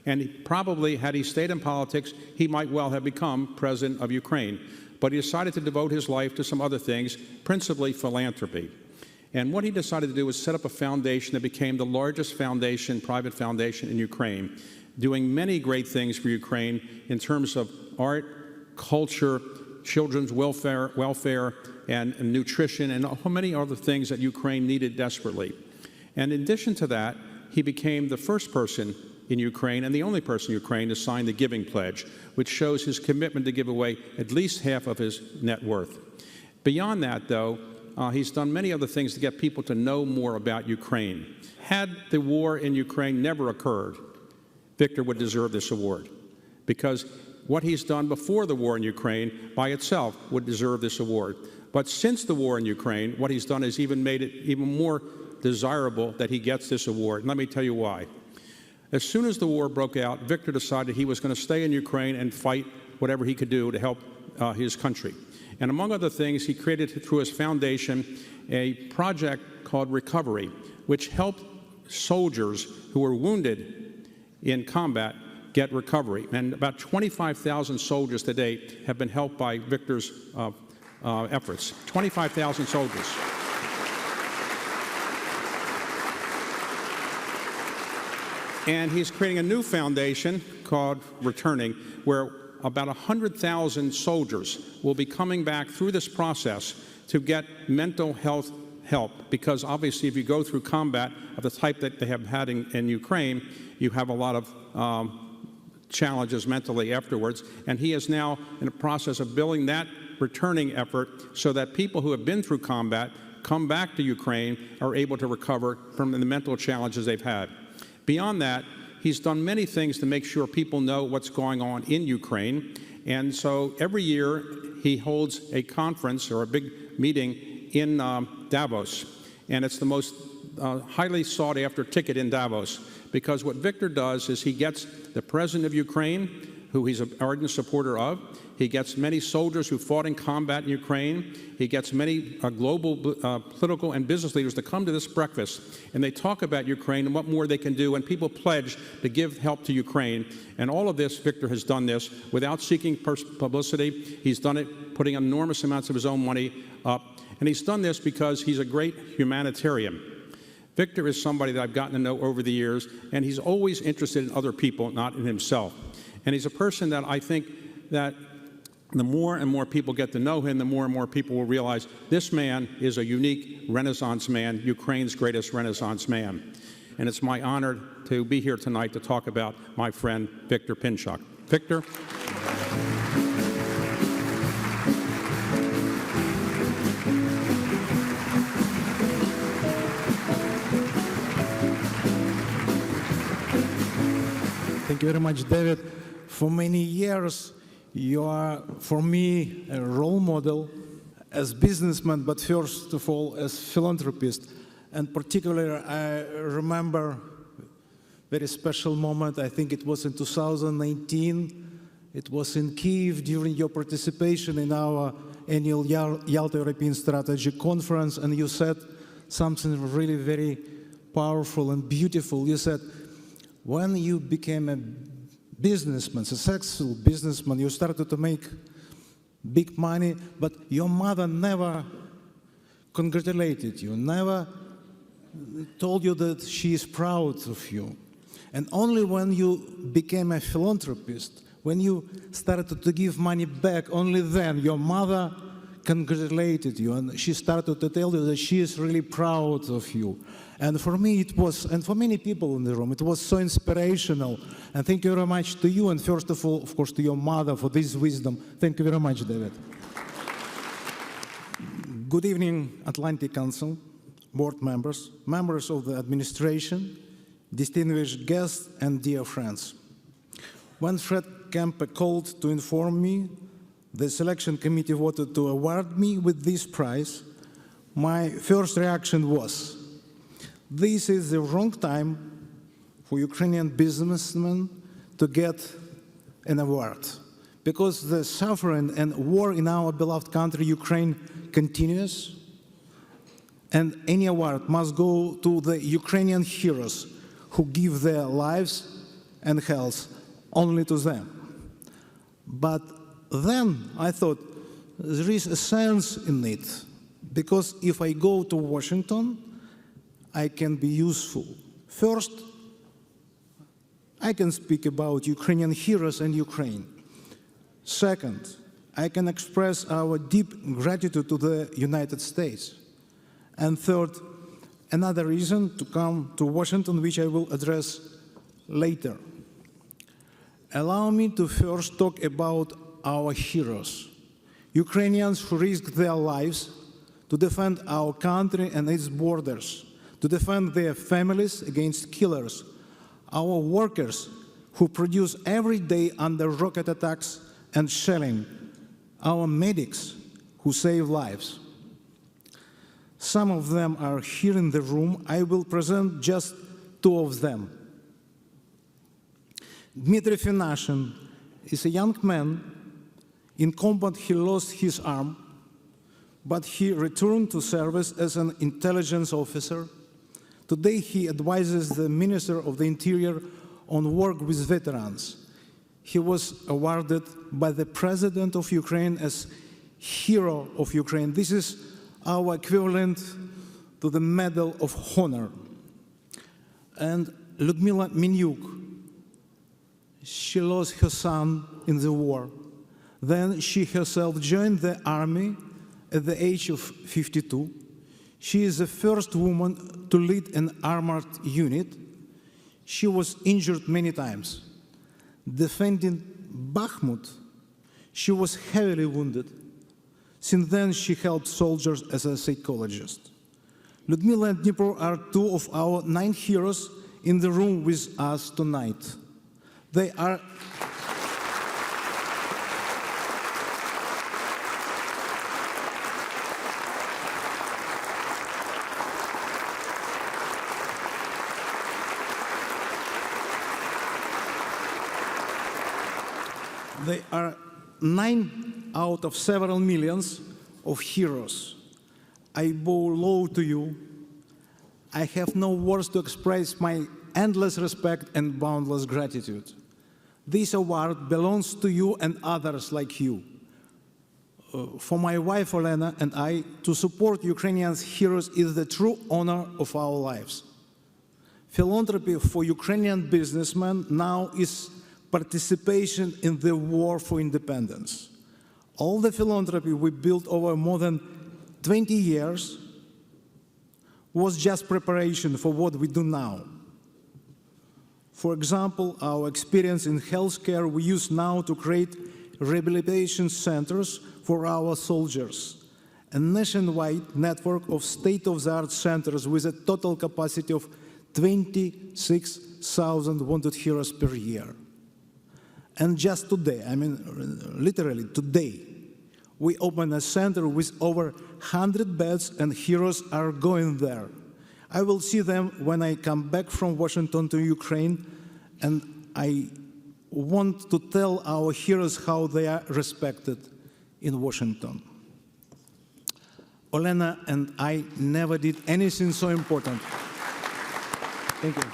And probably, had he stayed in politics, he might well have become president of Ukraine. But he decided to devote his life to some other things, principally philanthropy. And what he decided to do was set up a foundation that became the largest foundation, private foundation in Ukraine, doing many great things for Ukraine in terms of art, culture, children's welfare and nutrition, and many other things that Ukraine needed desperately. And in addition to that, he became the first person in Ukraine and the only person in Ukraine to sign the Giving Pledge, which shows his commitment to give away at least half of his net worth. Beyond that, though, he's done many other things to get people to know more about Ukraine. Had the war in Ukraine never occurred, Victor would deserve this award, because what he's done before the war in Ukraine by itself would deserve this award. But since the war in Ukraine, what he's done is even made it even more desirable that he gets this award. And let me tell you why. As soon as the war broke out, Victor decided he was going to stay in Ukraine and fight whatever he could do to help his country. And among other things, he created through his foundation a project called Recovery, which helped soldiers who were wounded in combat get recovery. And about 25,000 soldiers to date have been helped by Victor's efforts. 25,000 soldiers. And he's creating a new foundation called Returning, where about 100,000 soldiers will be coming back through this process to get mental health help, because obviously if you go through combat of the type that they have had in Ukraine, you have a lot of challenges mentally afterwards. And he is now in the process of building that returning effort so that people who have been through combat come back to Ukraine are able to recover from the mental challenges they've had. Beyond that, he's done many things to make sure people know what's going on in Ukraine. And so every year he holds a conference or a big meeting in Davos. And it's the most highly sought after ticket in Davos, because what Victor does is he gets the president of Ukraine, who he's an ardent supporter of. He gets many soldiers who fought in combat in Ukraine. He gets many global political and business leaders to come to this breakfast, and they talk about Ukraine and what more they can do, and people pledge to give help to Ukraine. And all of this, Victor has done this without seeking publicity. He's done it putting enormous amounts of his own money up, and he's done this because he's a great humanitarian. Victor is somebody that I've gotten to know over the years, and he's always interested in other people, not in himself. And he's a person that I think that the more and more people get to know him, the more and more people will realize this man is a unique Renaissance man, Ukraine's greatest Renaissance man. And it's my honor to be here tonight to talk about my friend, Victor Pinchuk. Victor? Thank you very much, David. For many years, you are, for me, a role model as businessman, but first of all, as philanthropist. And particularly, I remember a very special moment. I think it was in 2019. It was in Kyiv during your participation in our annual Yalta European Strategy Conference, and you said something really very powerful and beautiful. You said, when you became a businessman, successful businessman, you started to make big money, but your mother never congratulated you, never told you that she is proud of you. And only when you became a philanthropist, when you started to give money back, only then your mother congratulated you, and she started to tell you that she is really proud of you. And for me it was, and for many people in the room, it was so inspirational. And thank you very much to you, and first of all, of course, to your mother for this wisdom. Thank you very much, David. Good evening, Atlantic Council, board members, members of the administration, distinguished guests, and dear friends. When Fred Kempe called to inform me the selection committee voted to award me with this prize, my first reaction was, this is the wrong time for Ukrainian businessmen to get an award, because the suffering and war in our beloved country, Ukraine, continues, and any award must go to the Ukrainian heroes who give their lives and health only to them. But then I thought, there is a sense in it, because if I go to Washington, I can be useful. First, I can speak about Ukrainian heroes and Ukraine. Second, I can express our deep gratitude to the United States. And third, another reason to come to Washington, which I will address later. Allow me to first talk about our heroes, Ukrainians who risked their lives to defend our country and its borders, to defend their families against killers, our workers who produce every day under rocket attacks and shelling, our medics who save lives. Some of them are here in the room. I will present just two of them. Dmitry Finashin is a young man. In combat, he lost his arm, but he returned to service as an intelligence officer. Today, he advises the Minister of the Interior on work with veterans. He was awarded by the President of Ukraine as Hero of Ukraine. This is our equivalent to the Medal of Honor. And Lyudmila Minyuk, she lost her son in the war. Then she herself joined the army at the age of 52. She is the first woman to lead an armored unit. She was injured many times. Defending Bakhmut, she was heavily wounded. Since then, she helped soldiers as a psychologist. Lyudmila and Dnipro are two of our 9 heroes in the room with us tonight. They are They are 9 out of several millions of heroes. I bow low to you. I have no words to express my endless respect and boundless gratitude. This award belongs to you and others like you. For my wife Olena and I, to support Ukrainian heroes is the true honor of our lives. Philanthropy for Ukrainian businessmen now is participation in the war for independence. All the philanthropy we built over more than 20 years was just preparation for what we do now. For example, our experience in healthcare we use now to create rehabilitation centers for our soldiers, a nationwide network of state-of-the-art centers with a total capacity of 26,000 wounded heroes per year. And just today, I mean literally today, we open a center with over 100 beds and heroes are going there. I will see them when I come back from Washington to Ukraine, and I want to tell our heroes how they are respected in Washington. Olena and I never did anything so important. Thank you.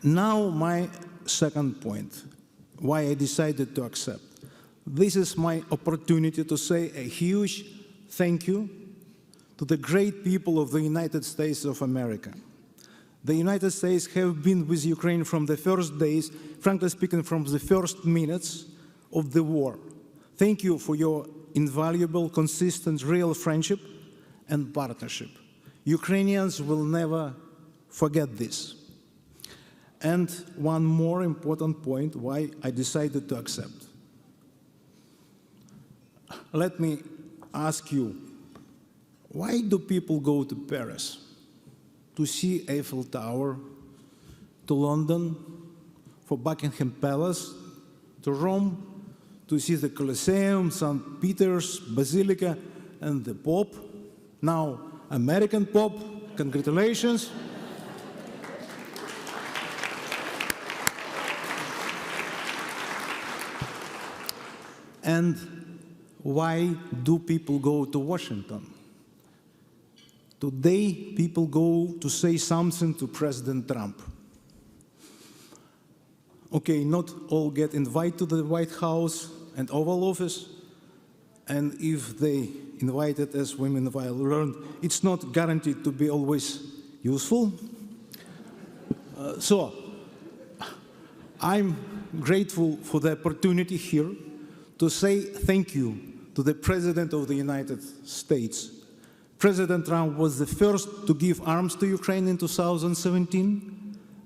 Now my second point, why I decided to accept. This is my opportunity to say a huge thank you to the great people of the United States of America. The United States have been with Ukraine from the first days, frankly speaking, from the first minutes of the war. Thank you for your invaluable, consistent, real friendship and partnership. Ukrainians will never forget this. And one more important point why I decided to accept. Let me ask you, why do people go to Paris? To see Eiffel Tower, to London, for Buckingham Palace, to Rome, to see the Colosseum, St. Peter's Basilica, and the Pope. Now, American Pope, congratulations. And why do people go to Washington? Today, people go to say something to President Trump. Okay, not all get invited to the White House and Oval Office, and if they invited, as women have learned, it's not guaranteed to be always useful. So, I'm grateful for the opportunity here to say thank you to the President of the United States. President Trump was the first to give arms to Ukraine in 2017.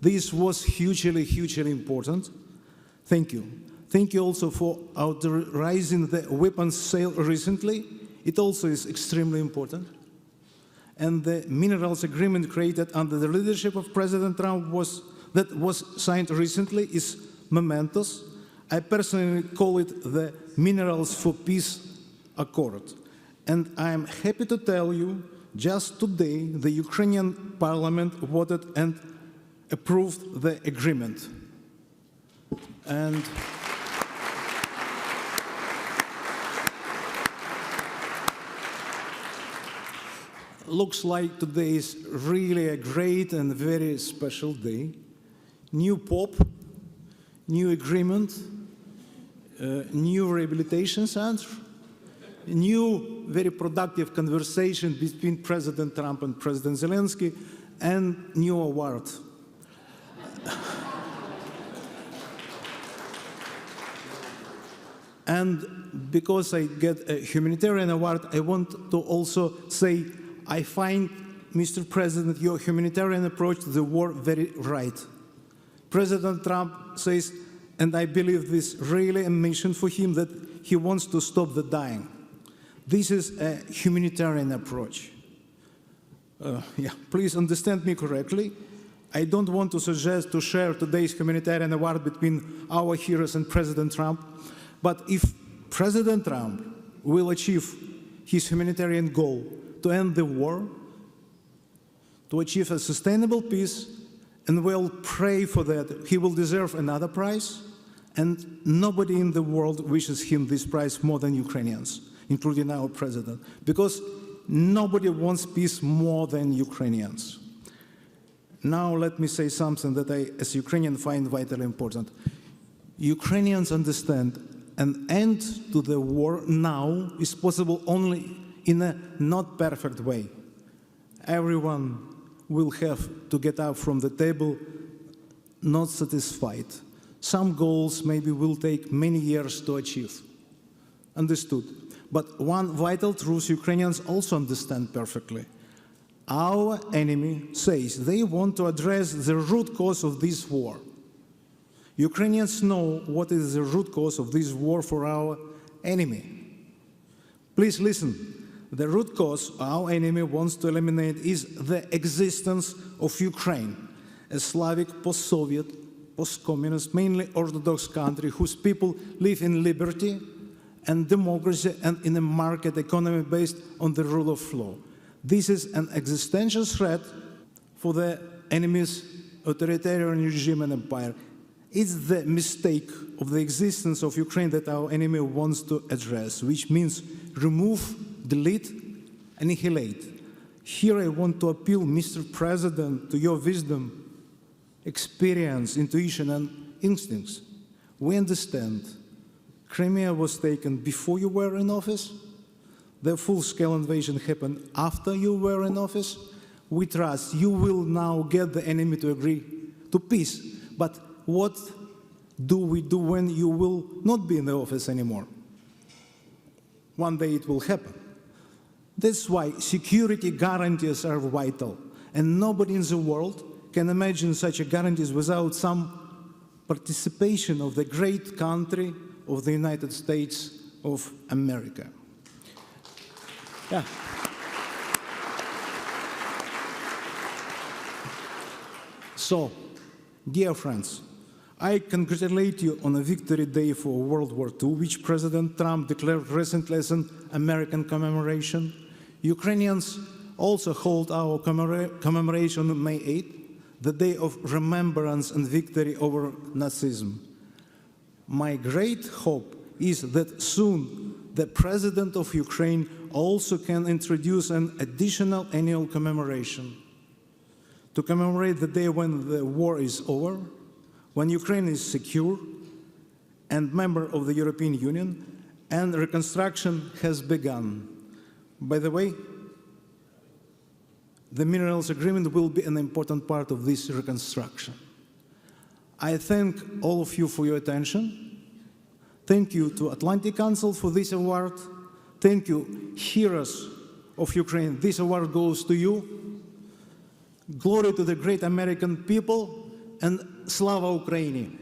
This was hugely, hugely important. Thank you. Thank you also for authorizing the weapons sale recently. It also is extremely important. And the minerals agreement created under the leadership of President Trump that was signed recently is momentous. I personally call it the Minerals for Peace Accord. And I am happy to tell you, just today, the Ukrainian parliament voted and approved the agreement. And looks like today is really a great and very special day. New Pope, new agreement, new rehabilitation center, new very productive conversation between President Trump and President Zelensky, and new award. And because I get a humanitarian award, I want to also say I find, Mr. President, your humanitarian approach to the war very right. President Trump says, and I believe this really a mission for him, that he wants to stop the dying. This is a humanitarian approach. Please understand me correctly. I don't want to suggest to share today's humanitarian award between our heroes and President Trump, but if President Trump will achieve his humanitarian goal to end the war, to achieve a sustainable peace, and we'll pray for that, he will deserve another prize, and nobody in the world wishes him this prize more than Ukrainians, including our president, because nobody wants peace more than Ukrainians. Now let me say something that I, as Ukrainian, find vitally important. Ukrainians understand an end to the war now is possible only in a not perfect way. Everyone will have to get up from the table not satisfied. Some goals maybe will take many years to achieve. Understood. But one vital truth Ukrainians also understand perfectly. Our enemy says they want to address the root cause of this war. Ukrainians know what is the root cause of this war for our enemy. Please listen. The root cause our enemy wants to eliminate is the existence of Ukraine, a Slavic, post-Soviet, post-communist, mainly Orthodox country whose people live in liberty and democracy and in a market economy based on the rule of law. This is an existential threat for the enemy's authoritarian regime and empire. It's the mistake of the existence of Ukraine that our enemy wants to address, which means remove, delete, annihilate. Here I want to appeal, Mr. President, to your wisdom, experience, intuition, and instincts. We understand Crimea was taken before you were in office. The full-scale invasion happened after you were in office. We trust you will now get the enemy to agree to peace. But what do we do when you will not be in the office anymore? One day it will happen. That's why security guarantees are vital. And nobody in the world can imagine such a guarantees without some participation of the great country of the United States of America. Yeah. So, dear friends, I congratulate you on a victory day for World War II, which President Trump declared recently as an American commemoration. Ukrainians also hold our commemoration on May 8th, the day of remembrance and victory over Nazism. My great hope is that soon the President of Ukraine also can introduce an additional annual commemoration to commemorate the day when the war is over, when Ukraine is secure and member of the European Union, and reconstruction has begun. By the way, the minerals agreement will be an important part of this reconstruction. I thank all of you for your attention. Thank you to Atlantic Council for this award. Thank you, Heroes of Ukraine. This award goes to you. Glory to the great American people, and Slava Ukraini!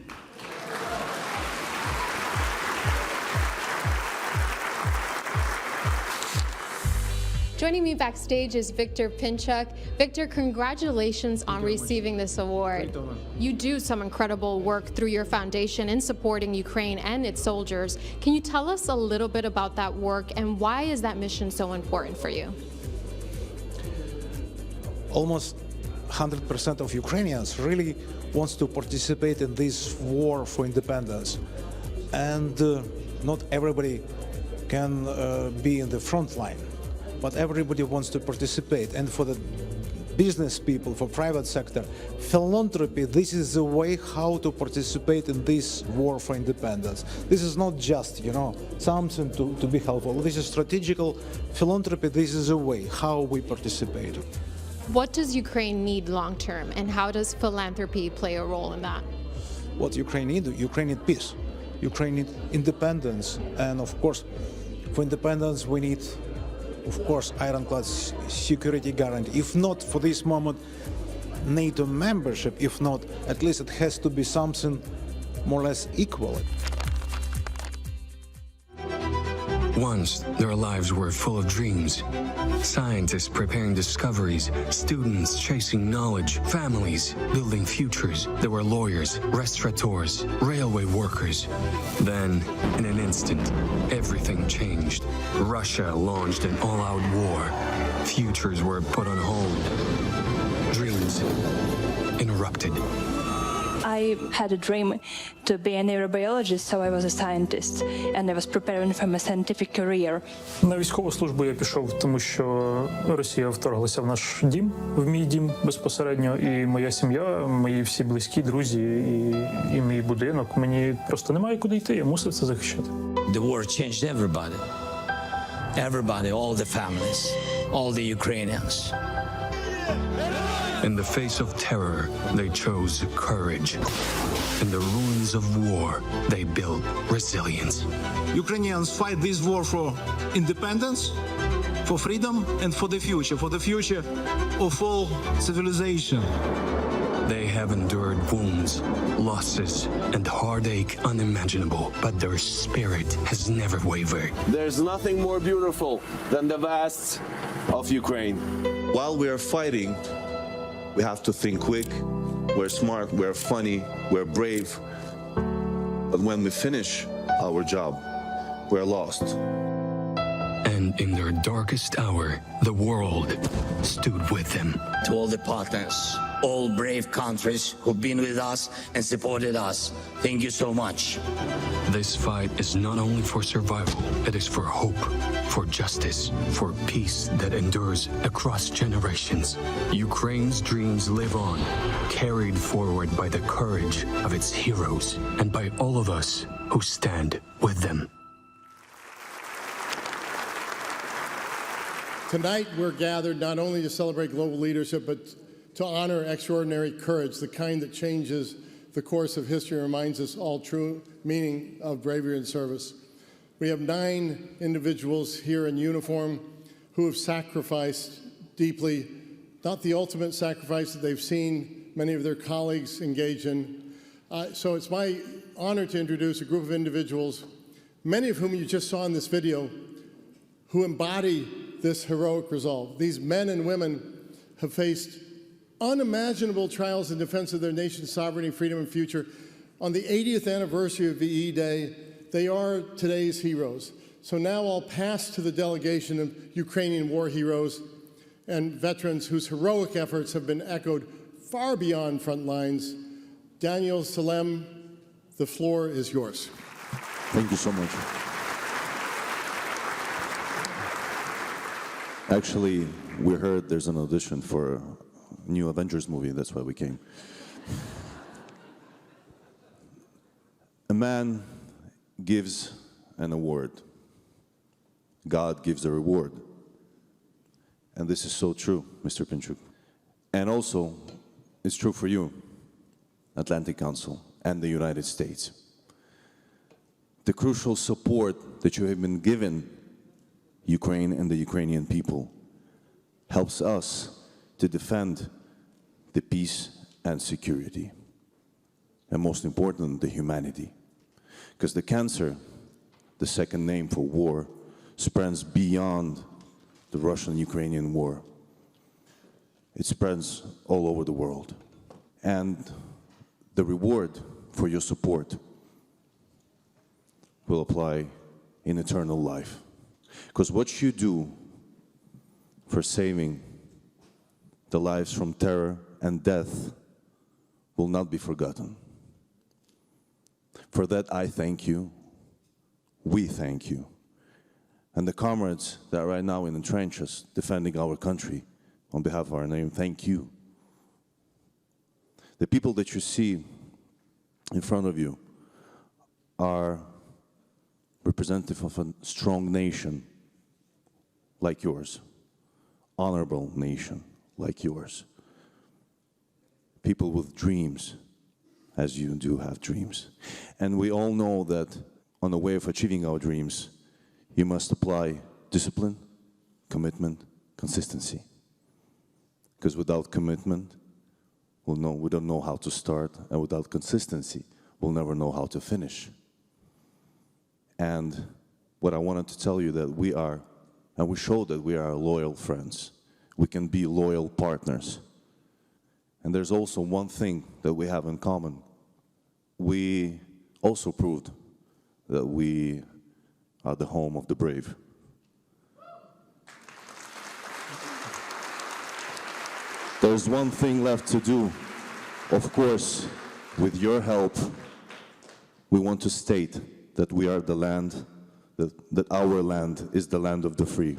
Joining me backstage is Victor Pinchuk. Victor, congratulations on receiving this award. You do some incredible work through your foundation in supporting Ukraine and its soldiers. Can you tell us a little bit about that work and why is that mission so important for you? Almost 100% of Ukrainians really wants to participate in this war for independence. And not everybody can be in the front line, but everybody wants to participate. And for the business people, for private sector, philanthropy, this is the way how to participate in this war for independence. This is not just, something to be helpful. This is strategical philanthropy. This is a way how we participate. What does Ukraine need long-term, and how does philanthropy play a role in that? What Ukraine needs peace. Ukraine needs independence. And of course, for independence, we need, of course, ironclad security guarantee. If not, for this moment, NATO membership. If not, at least it has to be something more or less equal. Once, their lives were full of dreams. Scientists preparing discoveries, students chasing knowledge, families building futures. There were lawyers, restaurateurs, railway workers. Then, in an instant, everything changed. Russia launched an all-out war. Futures were put on hold. Dreams interrupted. I had a dream to be a neurobiologist, so I was a scientist, and I was preparing for my scientific career. На військову службу я пішов, тому що Росія вторглася в наш дім, в мій дім безпосередньо, і моя сім'я, мої всі близькі, друзі, і мій будинок. Мені просто немає куди йти, я мусив це захищати. The war changed everybody. Everybody, all the families, all the Ukrainians. In the face of terror, they chose courage. In the ruins of war, they built resilience. Ukrainians fight this war for independence, for freedom, and for the future of all civilization. They have endured wounds, losses, and heartache unimaginable, but their spirit has never wavered. There's nothing more beautiful than the vasts of Ukraine. While we are fighting, we have to think quick, we're smart, we're funny, we're brave. But when we finish our job, we're lost. And in their darkest hour, the world stood with them. To all the partners, all brave countries who've been with us and supported us, thank you so much. This fight is not only for survival, it is for hope, for justice, for peace that endures across generations. Ukraine's dreams live on, carried forward by the courage of its heroes and by all of us who stand with them. Tonight, we're gathered not only to celebrate global leadership, but to honor extraordinary courage, the kind that changes the course of history and reminds us all true meaning of bravery and service. We have 9 individuals here in uniform who have sacrificed deeply, not the ultimate sacrifice that they've seen many of their colleagues engage in. So it's my honor to introduce a group of individuals, many of whom you just saw in this video, who embody this heroic resolve. These men and women have faced unimaginable trials in defense of their nation's sovereignty, freedom, and future. On the 80th anniversary of VE Day, they are today's heroes. So now I'll pass to the delegation of Ukrainian war heroes and veterans whose heroic efforts have been echoed far beyond front lines. Daniel Salem, the floor is yours. Thank you so much. Actually, we heard there's an audition for a new Avengers movie, that's why we came. A man gives an award. God gives a reward. And this is so true, Mr. Pinchuk. And also, it's true for you, Atlantic Council, and the United States. The crucial support that you have been given Ukraine and the Ukrainian people helps us to defend the peace and security. And most important, the humanity. Because the cancer, the second name for war, spreads beyond the Russian-Ukrainian war. It spreads all over the world. And the reward for your support will apply in eternal life. Because what you do for saving the lives from terror and death will not be forgotten. For that, I thank you. We thank you. And the comrades that are right now in the trenches defending our country, on behalf of our name, thank you. The people that you see in front of you are representative of a strong nation like yours, honorable nation like yours. People with dreams, as you do have dreams. And we all know that on the way of achieving our dreams, you must apply discipline, commitment, consistency. Because without commitment, we don't know how to start, and without consistency, we'll never know how to finish. And what I wanted to tell you that we are, and we show that we are loyal friends. We can be loyal partners. And there's also one thing that we have in common. We also proved that we are the home of the brave. There's one thing left to do. Of course, with your help, we want to state that we are the land, that our land is the land of the free.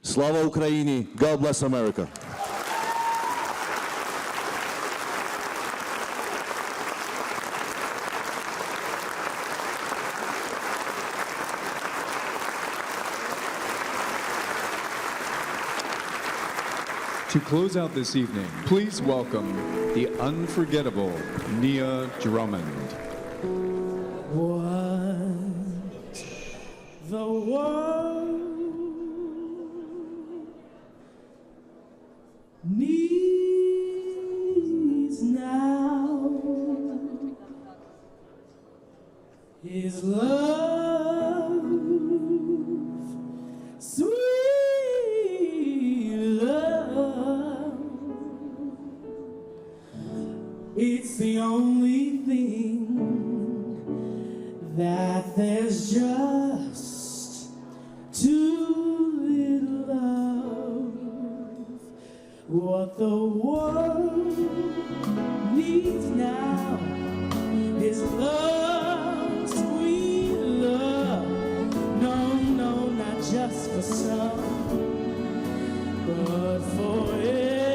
Slava Ukraini! God bless America! To close out this evening, please welcome the unforgettable Nia Drummond. What the world needs now is love, sweet love. It's the only thing that there's just too little of. What the world needs now is love, sweet love. No, no, not just for some, but for everyone.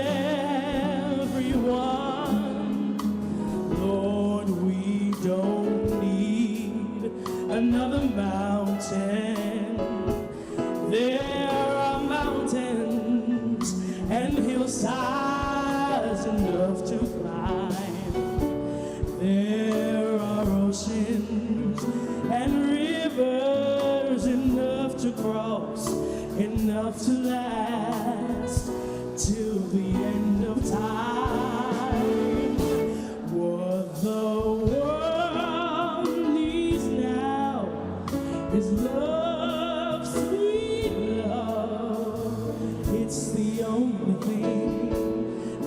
Lord, we don't need another mountain. There are mountains and hillsides enough to climb. There are oceans and rivers enough to cross, enough to last till the end of time. What the world needs now is love, sweet love. It's the only thing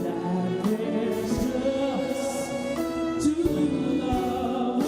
that there's just too little love.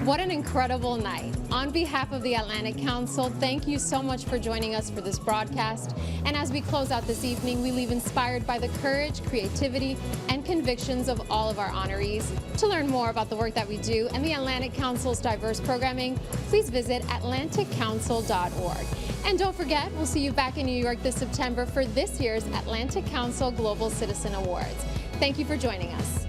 What an incredible night. On behalf of the Atlantic Council, thank you so much for joining us for this broadcast. And as we close out this evening, we leave inspired by the courage, creativity, and convictions of all of our honorees. To learn more about the work that we do and the Atlantic Council's diverse programming, please visit atlanticcouncil.org. And don't forget, we'll see you back in New York this September for this year's Atlantic Council Global Citizen Awards. Thank you for joining us.